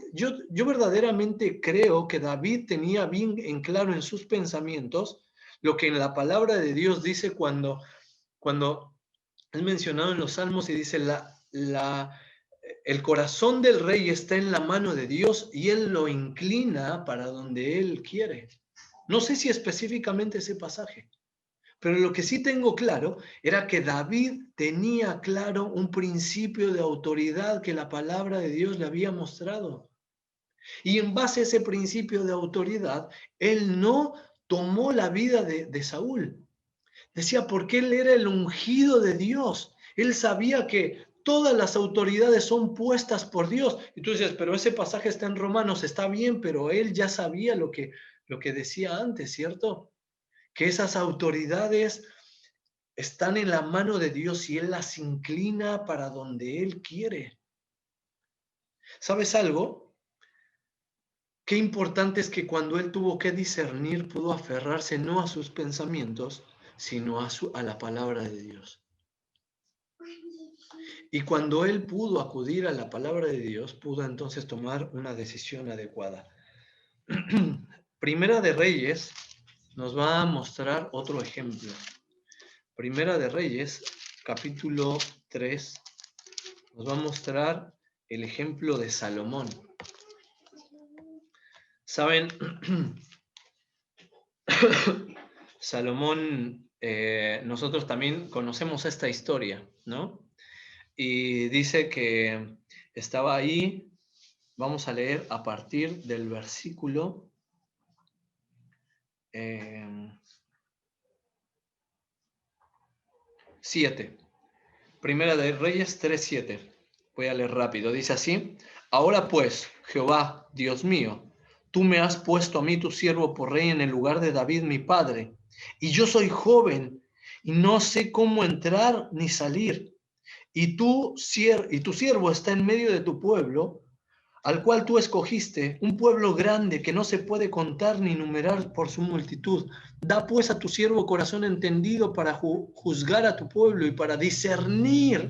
verdaderamente creo que David tenía bien en claro en sus pensamientos lo que en la palabra de Dios dice cuando es mencionado en los Salmos y dice el corazón del rey está en la mano de Dios y él lo inclina para donde él quiere. No sé si específicamente ese pasaje, pero lo que sí tengo claro era que David tenía claro un principio de autoridad que la palabra de Dios le había mostrado. Y en base a ese principio de autoridad, él no tomó la vida de Saúl. Decía, porque él era el ungido de Dios. Él sabía que todas las autoridades son puestas por Dios. Y tú dices, pero ese pasaje está en Romanos, está bien, pero él ya sabía lo que decía antes, ¿cierto? Que esas autoridades están en la mano de Dios y él las inclina para donde él quiere. ¿Sabes algo? Qué importante es que cuando él tuvo que discernir, pudo aferrarse no a sus pensamientos, sino a la palabra de Dios. Y cuando él pudo acudir a la palabra de Dios, pudo entonces tomar una decisión adecuada. Primera de Reyes nos va a mostrar otro ejemplo. Primera de Reyes, capítulo 3, nos va a mostrar el ejemplo de Salomón. Saben, Salomón, nosotros también conocemos esta historia, ¿no? Y dice que estaba ahí, vamos a leer a partir del versículo 7. Primera de Reyes 3:7. Voy a leer rápido. Dice así: Ahora pues, Jehová, Dios mío, tú me has puesto a mí, tu siervo, por rey en el lugar de David, mi padre, y yo soy joven y no sé cómo entrar ni salir. Y tu siervo está en medio de tu pueblo, al cual tú escogiste, un pueblo grande que no se puede contar ni numerar por su multitud. Da pues a tu siervo corazón entendido para juzgar a tu pueblo y para discernir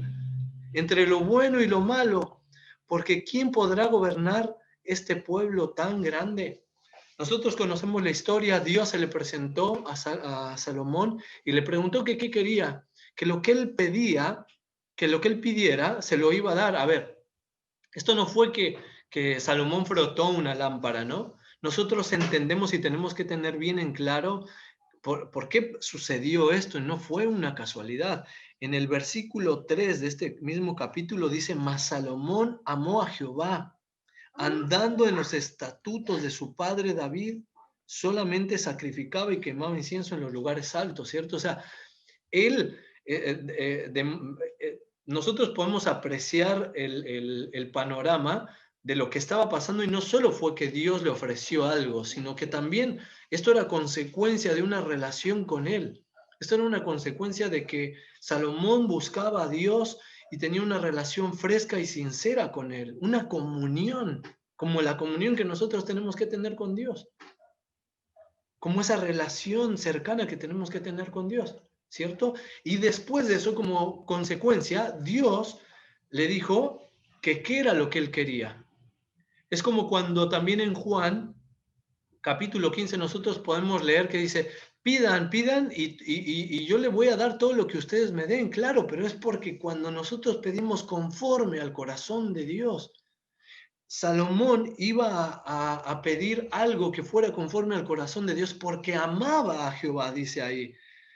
entre lo bueno y lo malo, porque ¿quién podrá gobernar este pueblo tan grande? Nosotros conocemos la historia. Dios se le presentó a Salomón y le preguntó que qué quería, que lo que él pedía, que lo que él pidiera, se lo iba a dar. A ver, esto no fue que Salomón frotó una lámpara, ¿no? Nosotros entendemos y tenemos que tener bien en claro por qué sucedió esto. No fue una casualidad. En el versículo 3 de este mismo capítulo dice: Mas Salomón amó a Jehová, andando en los estatutos de su padre David, solamente sacrificaba y quemaba incienso en los lugares altos, ¿cierto? O sea, él, nosotros podemos apreciar el panorama de lo que estaba pasando, y no solo fue que Dios le ofreció algo, sino que también esto era consecuencia de una relación con él. Esto era una consecuencia de que Salomón buscaba a Dios y tenía una relación fresca y sincera con él, una comunión, como la comunión que nosotros tenemos que tener con Dios, como esa relación cercana que tenemos que tener con Dios, ¿cierto? Y después de eso, como consecuencia, Dios le dijo que qué era lo que él quería. Es como cuando también en Juan, capítulo 15, nosotros podemos leer que dice: pidan y yo le voy a dar todo lo que ustedes me den. Claro, pero es porque cuando nosotros pedimos conforme al corazón de Dios, Salomón iba a pedir algo que fuera conforme al corazón de Dios porque amaba a Jehová, dice ahí.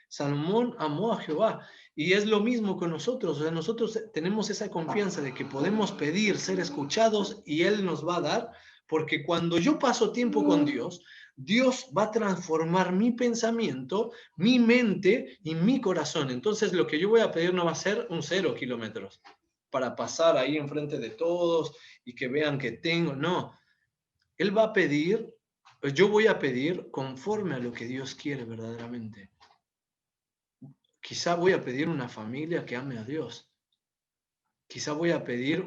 Salomón amó a Jehová. Y es lo mismo con nosotros. O sea, nosotros tenemos esa confianza de que podemos pedir, ser escuchados y Él nos va a dar. Porque cuando yo paso tiempo con Dios, Dios va a transformar mi pensamiento, mi mente y mi corazón. Entonces lo que yo voy a pedir no va a ser un 0 kilómetros para pasar ahí enfrente de todos y que vean que tengo. No, Él va a pedir, pues yo voy a pedir conforme a lo que Dios quiere verdaderamente. Quizá voy a pedir una familia que ame a Dios. Quizá voy a pedir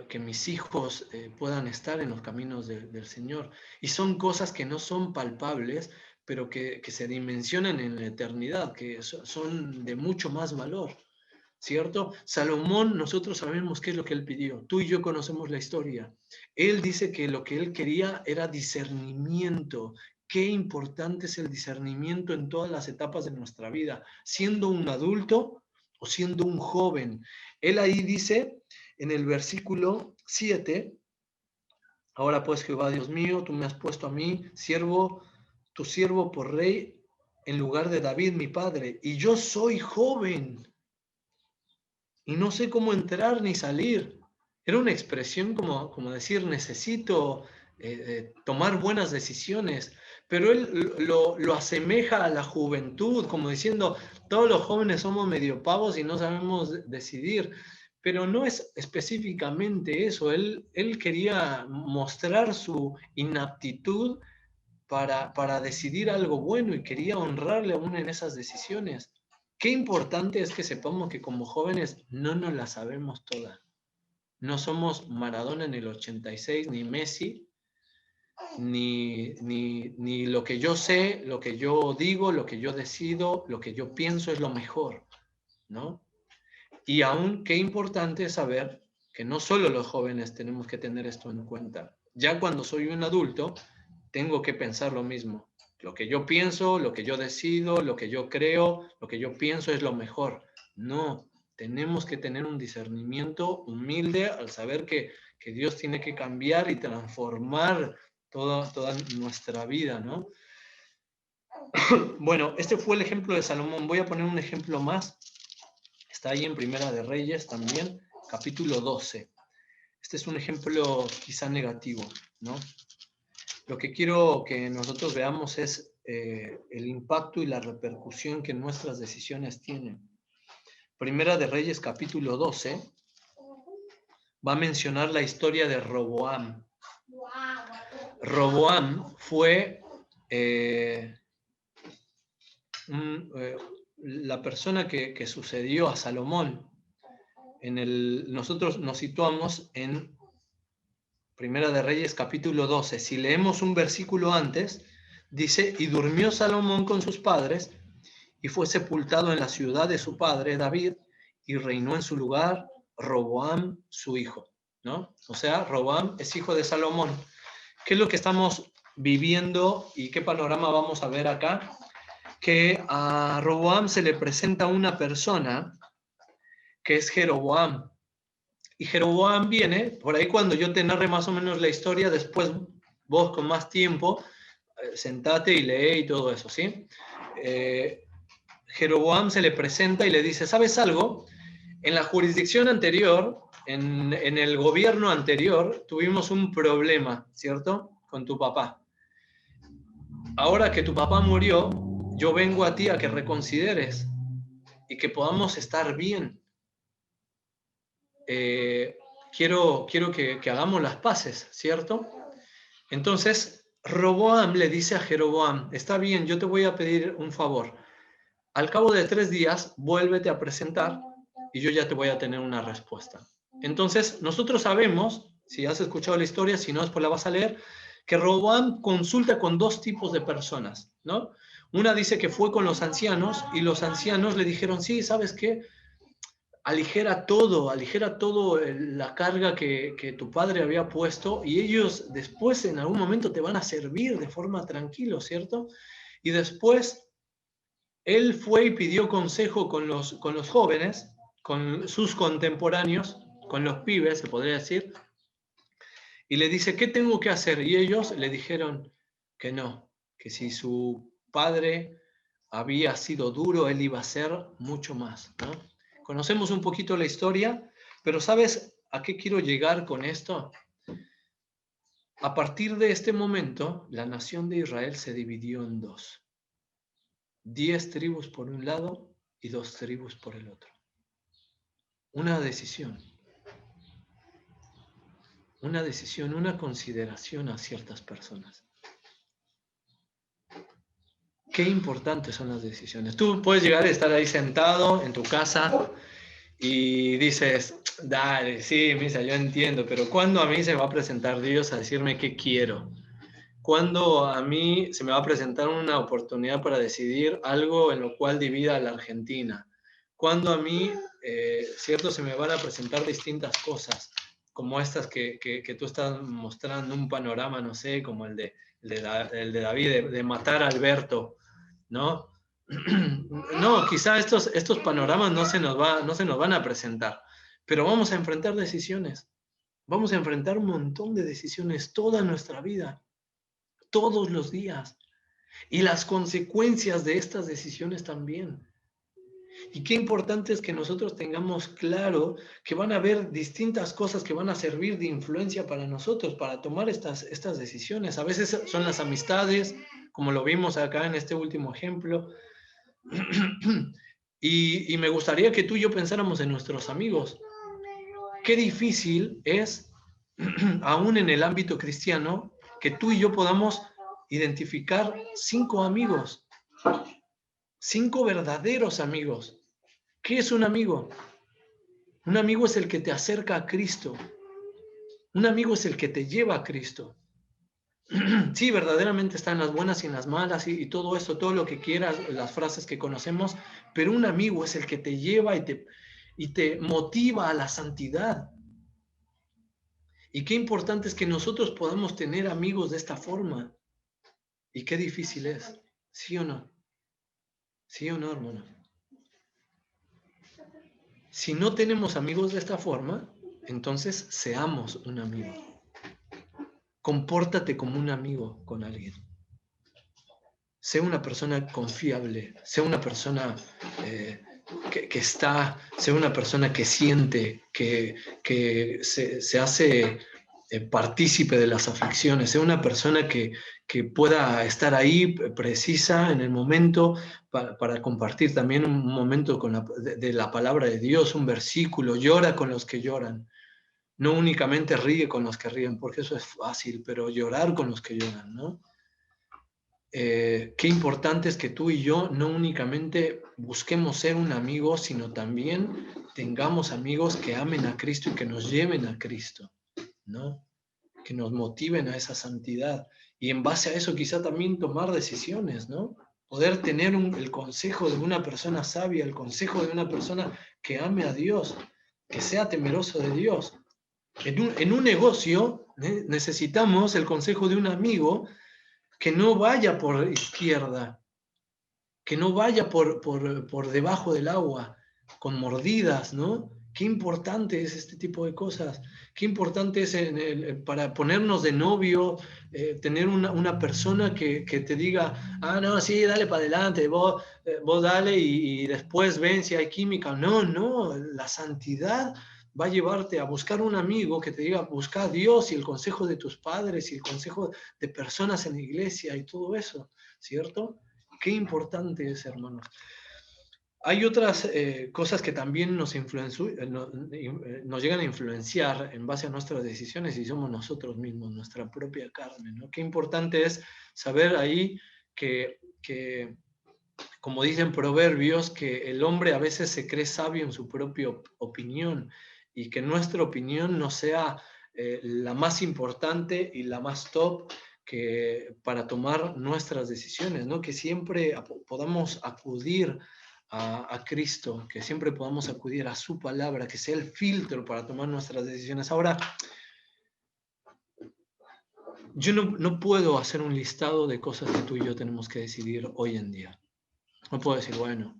que mis hijos puedan estar en los caminos del Señor. Y son cosas que no son palpables, pero que se dimensionan en la eternidad, que son de mucho más valor, ¿cierto? Salomón, nosotros sabemos qué es lo que él pidió. Tú y yo conocemos la historia. Él dice que lo que él quería era discernimiento. Qué importante es el discernimiento en todas las etapas de nuestra vida, siendo un adulto o siendo un joven. Él ahí dice en el versículo 7, ahora pues Jehová Dios mío, tú me has puesto a mí, tu siervo por rey en lugar de David mi padre, y yo soy joven y no sé cómo entrar ni salir. Era una expresión como decir, necesito tomar buenas decisiones, pero él lo asemeja a la juventud, como diciendo, todos los jóvenes somos medio pavos y no sabemos decidir, pero no es específicamente eso. Él quería mostrar su inaptitud para decidir algo bueno y quería honrarle aún en esas decisiones. Qué importante es que sepamos que como jóvenes no nos la sabemos toda. No somos Maradona en el 86, ni Messi, ni lo que yo sé, lo que yo digo, lo que yo decido, lo que yo pienso es lo mejor, ¿no? Y aún qué importante es saber que no solo los jóvenes tenemos que tener esto en cuenta. Ya cuando soy un adulto, tengo que pensar lo mismo. Lo que yo pienso, lo que yo decido, lo que yo creo, lo que yo pienso es lo mejor. No, tenemos que tener un discernimiento humilde al saber que Dios tiene que cambiar y transformar toda nuestra vida, ¿no? Bueno, este fue el ejemplo de Salomón. Voy a poner un ejemplo más. Está ahí en Primera de Reyes también, capítulo 12. Este es un ejemplo quizá negativo, ¿no? Lo que quiero que nosotros veamos es el impacto y la repercusión que nuestras decisiones tienen. Primera de Reyes, capítulo 12, va a mencionar la historia de Roboam. Roboam fue la persona que sucedió a Salomón. Nosotros nos situamos en Primera de Reyes, capítulo 12. Si leemos un versículo antes, dice, y durmió Salomón con sus padres, y fue sepultado en la ciudad de su padre David, y reinó en su lugar Roboam, su hijo, ¿no? O sea, Roboam es hijo de Salomón. ¿Qué es lo que estamos viviendo y qué panorama vamos a ver acá? Que a Roboam se le presenta una persona que es Jeroboam. Y Jeroboam viene, por ahí cuando yo te narre más o menos la historia, después vos con más tiempo, sentate y lee y todo eso, ¿sí? Jeroboam se le presenta y le dice, ¿sabes algo? En la jurisdicción anterior, en el gobierno anterior, tuvimos un problema, ¿cierto? Con tu papá. Ahora que tu papá murió, yo vengo a ti a que reconsideres y que podamos estar bien. Quiero que hagamos las paces, ¿cierto? Entonces, Roboam le dice a Jeroboam, está bien, yo te voy a pedir un favor. Al cabo de 3 días, vuélvete a presentar y yo ya te voy a tener una respuesta. Entonces, nosotros sabemos, si has escuchado la historia, si no, después la vas a leer, que Roboam consulta con 2 tipos de personas, ¿no? Una dice que fue con los ancianos y los ancianos le dijeron, sí, ¿sabes qué? Aligera todo la carga que tu padre había puesto y ellos después en algún momento te van a servir de forma tranquila, ¿cierto? Y después él fue y pidió consejo con los jóvenes, con sus contemporáneos, con los pibes, se podría decir, y le dice, ¿qué tengo que hacer? Y ellos le dijeron que no, que si su padre había sido duro, Él iba a ser mucho más, ¿no? Conocemos un poquito la historia, pero ¿sabes a qué quiero llegar con esto? A partir de este momento, la nación de Israel se dividió en dos. 10 tribus por un lado y 2 tribus por el otro. Una decisión, una consideración a ciertas personas. Qué importantes son las decisiones. Tú puedes llegar a estar ahí sentado en tu casa y dices, dale, sí, Misa, yo entiendo, pero ¿cuándo a mí se va a presentar Dios a decirme qué quiero? ¿Cuándo a mí se me va a presentar una oportunidad para decidir algo en lo cual divida a la Argentina? ¿Cuándo a mí, cierto, se me van a presentar distintas cosas, como estas que tú estás mostrando, un panorama, no sé, como el de David, de matar a Alberto, ¿no? No, quizá estos panoramas no se nos van a presentar, pero vamos a enfrentar decisiones. Vamos a enfrentar un montón de decisiones toda nuestra vida, todos los días, y las consecuencias de estas decisiones también. Y qué importante es que nosotros tengamos claro que van a haber distintas cosas que van a servir de influencia para nosotros, para tomar estas decisiones. A veces son las amistades, como lo vimos acá en este último ejemplo. Y me gustaría que tú y yo pensáramos en nuestros amigos. Qué difícil es, aún en el ámbito cristiano, que tú y yo podamos identificar 5 amigos, 5 verdaderos amigos. ¿Qué es un amigo? Un amigo es el que te acerca a Cristo. Un amigo es el que te lleva a Cristo. Sí, verdaderamente está en las buenas y en las malas y todo esto, todo lo que quieras, las frases que conocemos, pero un amigo es el que te lleva y te motiva a la santidad. Y qué importante es que nosotros podamos tener amigos de esta forma. Y qué difícil es, ¿sí o no? ¿Sí o no, hermano? Si no tenemos amigos de esta forma, entonces seamos un amigo. Compórtate como un amigo con alguien. Sé una persona confiable, sé una persona sé una persona que siente, que se hace partícipe de las aflicciones, sé una persona que pueda estar ahí precisa en el momento para compartir también un momento de la palabra de Dios, un versículo, llora con los que lloran. No únicamente ríe con los que ríen, porque eso es fácil, pero llorar con los que lloran, ¿no? Qué importante es que tú y yo no únicamente busquemos ser un amigo, sino también tengamos amigos que amen a Cristo y que nos lleven a Cristo, ¿no? Que nos motiven a esa santidad. Y en base a eso quizá también tomar decisiones, ¿no? Poder tener el consejo de una persona sabia, el consejo de una persona que ame a Dios, que sea temeroso de Dios. En un negocio necesitamos el consejo de un amigo que no vaya por izquierda, que no vaya por debajo del agua, con mordidas, ¿no? Qué importante es este tipo de cosas. Qué importante es para ponernos de novio, tener una persona que te diga, no, sí, dale para adelante, vos dale y después ven si hay química. No, la santidad va a llevarte a buscar un amigo que te diga, busca a Dios y el consejo de tus padres y el consejo de personas en la iglesia y todo eso, ¿cierto? Qué importante es, hermanos. Hay otras cosas que también nos llegan a influenciar en base a nuestras decisiones y somos nosotros mismos, nuestra propia carne, ¿no? Qué importante es saber ahí que como dicen Proverbios, que el hombre a veces se cree sabio en su propia opinión y que nuestra opinión no sea la más importante y la más top para tomar nuestras decisiones, ¿no? Que siempre podamos acudir a Cristo, que siempre podamos acudir a su palabra, que sea el filtro para tomar nuestras decisiones. Ahora, yo no puedo hacer un listado de cosas que tú y yo tenemos que decidir hoy en día. No puedo decir, bueno,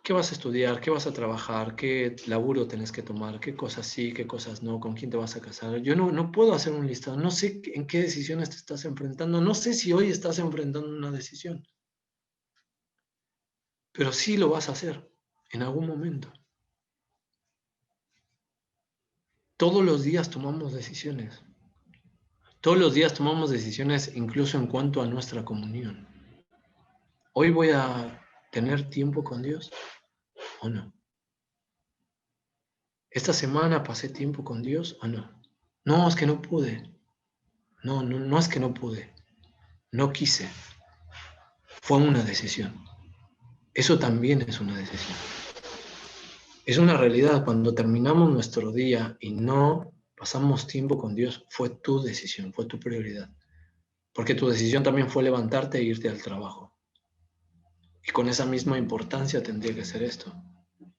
¿qué vas a estudiar? ¿Qué vas a trabajar? ¿Qué laburo tenés que tomar? ¿Qué cosas sí? ¿Qué cosas no? ¿Con quién te vas a casar? Yo no puedo hacer un listado. No sé en qué decisiones te estás enfrentando. No sé si hoy estás enfrentando una decisión. pero sí lo vas a hacer en algún momento. Todos los días tomamos decisiones. Todos los días tomamos decisiones incluso en cuanto a nuestra comunión. ¿Hoy voy a tener tiempo con Dios o no? ¿Esta semana pasé tiempo con Dios o no? No, es que no pude. No es que no pude. No quise. Fue una decisión. Eso también es una decisión. Es una realidad. Cuando terminamos nuestro día y no pasamos tiempo con Dios, fue tu decisión, fue tu prioridad. Porque tu decisión también fue levantarte e irte al trabajo. Y con esa misma importancia tendría que ser esto.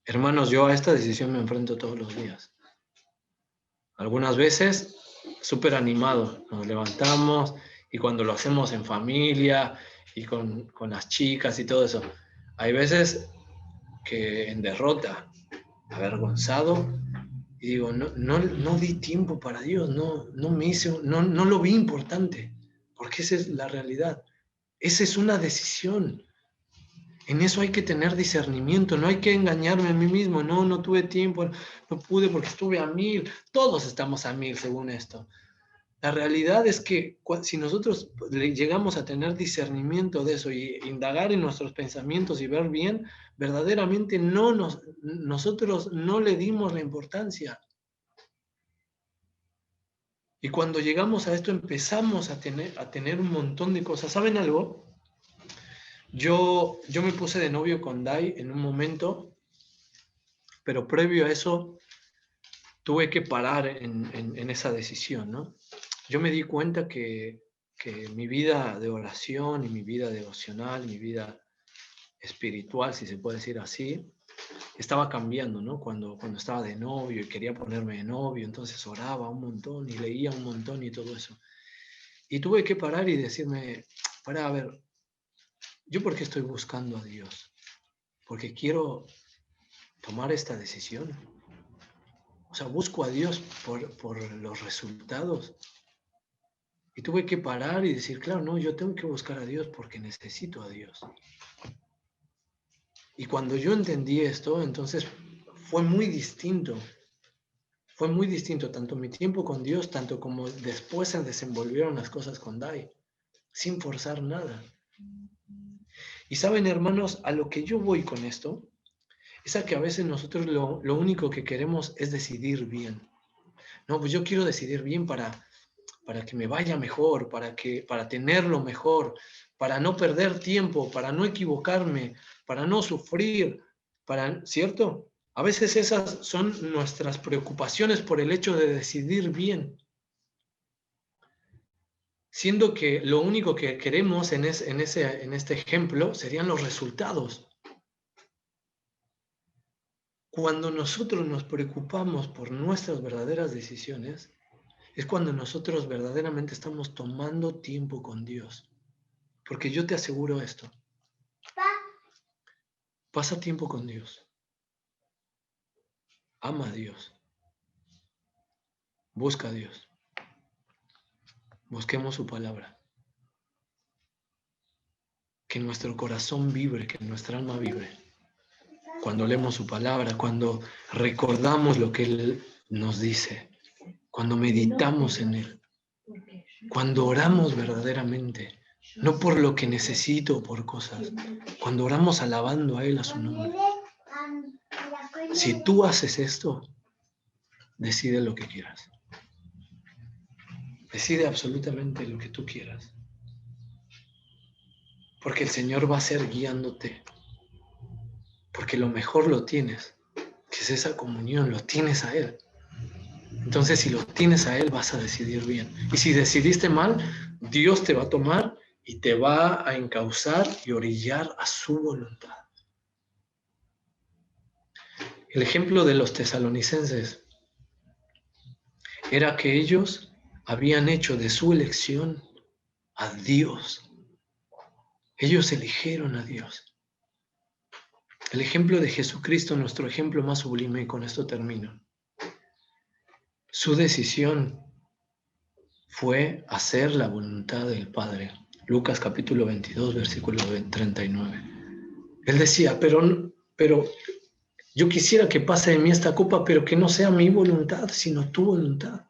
Hermanos, yo a esta decisión me enfrento todos los días. Algunas veces súper animado, nos levantamos y cuando lo hacemos en familia y con las chicas y todo eso. Hay veces que en derrota, avergonzado, y digo, no di tiempo para Dios, no lo vi importante, porque esa es la realidad. Esa es una decisión. En eso hay que tener discernimiento, no hay que engañarme a mí mismo, no tuve tiempo, no pude porque estuve a 1000, todos estamos a 1000 según esto. La realidad es que si nosotros llegamos a tener discernimiento de eso y indagar en nuestros pensamientos y ver bien, verdaderamente nosotros no le dimos la importancia. Y cuando llegamos a esto empezamos a tener un montón de cosas. ¿Saben algo? Yo me puse de novio con Dai en un momento, pero previo a eso tuve que parar en esa decisión, ¿no? Yo me di cuenta que mi vida de oración y mi vida devocional, mi vida espiritual, si se puede decir así, estaba cambiando, ¿no? Cuando estaba de novio y quería ponerme de novio, entonces oraba un montón y leía un montón y todo eso. Y tuve que parar y decirme, a ver, ¿yo por qué estoy buscando a Dios? Porque quiero tomar esta decisión. O sea, busco a Dios por los resultados. Y tuve que parar y decir, claro, no, yo tengo que buscar a Dios porque necesito a Dios. Y cuando yo entendí esto, entonces fue muy distinto. Fue muy distinto tanto mi tiempo con Dios, tanto como después se desenvolvieron las cosas con Dai, sin forzar nada. Y saben, hermanos, a lo que yo voy con esto, es a que a veces nosotros lo único que queremos es decidir bien. No, pues yo quiero decidir bien para que me vaya mejor, para tenerlo mejor, para no perder tiempo, para no equivocarme, para no sufrir, ¿cierto? A veces esas son nuestras preocupaciones por el hecho de decidir bien. Siendo que lo único que queremos en este ejemplo serían los resultados. Cuando nosotros nos preocupamos por nuestras verdaderas decisiones, es cuando nosotros verdaderamente estamos tomando tiempo con Dios. Porque yo te aseguro esto. Pasa tiempo con Dios. Ama a Dios. Busca a Dios. Busquemos su palabra. Que nuestro corazón vibre, que nuestra alma vibre. Cuando leemos su palabra, cuando recordamos lo que Él nos dice, cuando meditamos en Él, cuando oramos verdaderamente, no por lo que necesito o por cosas, cuando oramos alabando a Él, a su nombre. Si tú haces esto, decide lo que quieras. Decide absolutamente lo que tú quieras. Porque el Señor va a ser guiándote. Porque lo mejor lo tienes, que es esa comunión, lo tienes a Él. Entonces, si lo tienes a Él, vas a decidir bien. Y si decidiste mal, Dios te va a tomar y te va a encauzar y orillar a su voluntad. El ejemplo de los tesalonicenses era que ellos habían hecho de su elección a Dios. Ellos eligieron a Dios. El ejemplo de Jesucristo, nuestro ejemplo más sublime, y con esto termino. Su decisión fue hacer la voluntad del Padre. Lucas capítulo 22, versículo 39. Él decía, pero yo quisiera que pase de mí esta copa, pero que no sea mi voluntad, sino tu voluntad.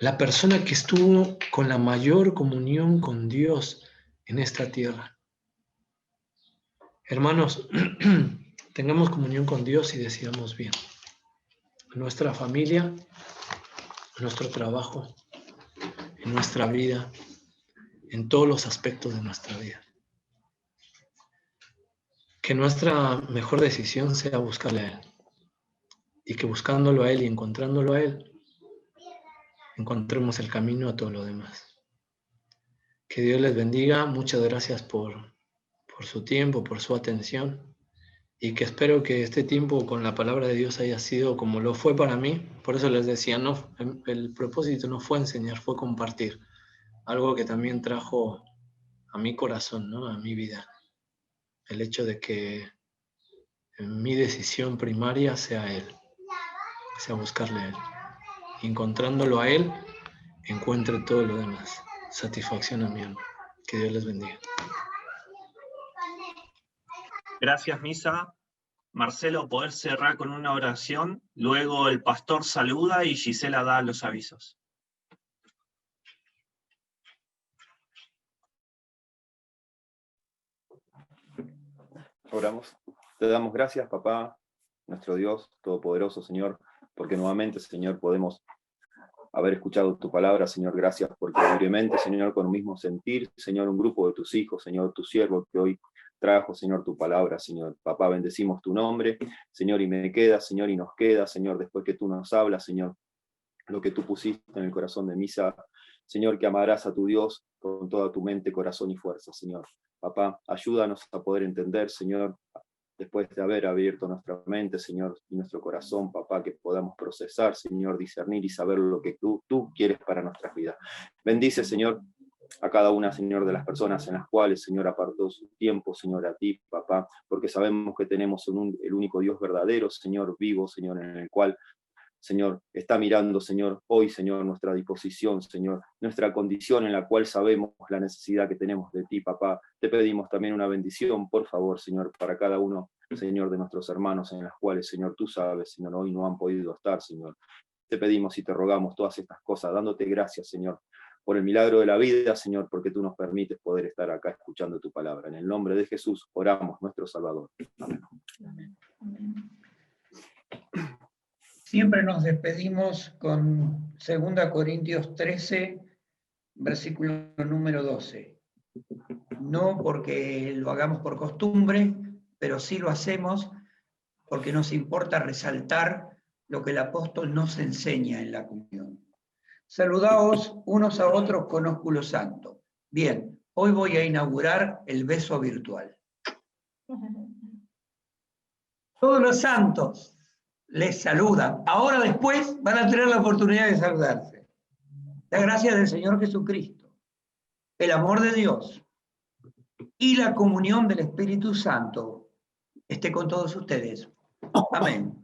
La persona que estuvo con la mayor comunión con Dios en esta tierra. Hermanos, tengamos comunión con Dios y decidamos bien. En nuestra familia, en nuestro trabajo, en nuestra vida, en todos los aspectos de nuestra vida. Que nuestra mejor decisión sea buscarle a Él. Y que buscándolo a Él y encontrándolo a Él, encontremos el camino a todo lo demás. Que Dios les bendiga. Muchas gracias por su tiempo, por su atención. Y que espero que este tiempo con la palabra de Dios haya sido como lo fue para mí. Por eso les decía, no, el propósito no fue enseñar, fue compartir. Algo que también trajo a mi corazón, ¿no? A mi vida. El hecho de que mi decisión primaria sea Él, sea buscarle a Él. Encontrándolo a Él, encuentre todo lo demás. Satisfacción a mi alma. Que Dios les bendiga.
Gracias, Misa. Marcelo, poder cerrar con una oración. Luego el pastor saluda y Gisela da los avisos.
Oramos. Te damos gracias, papá, nuestro Dios todopoderoso, Señor, porque nuevamente, Señor, podemos haber escuchado tu palabra, Señor. Gracias porque libremente, Señor, con un mismo sentir, Señor, un grupo de tus hijos, Señor, tu siervo que hoy trajo, Señor, tu palabra, Señor. Papá, bendecimos tu nombre, Señor, y me queda, Señor, y nos queda, Señor, después que tú nos hablas, Señor, lo que tú pusiste en el corazón de Misa, Señor, que amarás a tu Dios con toda tu mente, corazón y fuerza, Señor. Papá, ayúdanos a poder entender, Señor, después de haber abierto nuestra mente, Señor, y nuestro corazón, papá, que podamos procesar, Señor, discernir y saber lo que tú quieres para nuestras vidas. Bendice, Señor, a cada una, Señor, de las personas en las cuales, Señor, apartó su tiempo, Señor, a ti, papá, porque sabemos que tenemos el único Dios verdadero, Señor, vivo, Señor, en el cual, Señor, está mirando, Señor, hoy, Señor, nuestra disposición, Señor, nuestra condición en la cual sabemos la necesidad que tenemos de ti, papá. Te pedimos también una bendición, por favor, Señor, para cada uno, Señor, de nuestros hermanos en las cuales, Señor, tú sabes, Señor, hoy no han podido estar, Señor. Te pedimos y te rogamos todas estas cosas, dándote gracias, Señor, por el milagro de la vida, Señor, porque tú nos permites poder estar acá escuchando tu palabra. En el nombre de Jesús oramos, nuestro Salvador. Amén.
Amén.
Siempre nos despedimos con 2 Corintios 13, versículo número 12. No porque lo hagamos por costumbre, pero sí lo hacemos porque nos importa resaltar lo que el apóstol nos enseña en la comunión. Saludaos unos a otros con ósculo santo. Bien, hoy voy a inaugurar el beso virtual. Todos los santos les saludan. Ahora después van a tener la oportunidad de saludarse. La gracia del Señor Jesucristo, el amor de Dios y la comunión del Espíritu Santo esté con todos ustedes. Amén.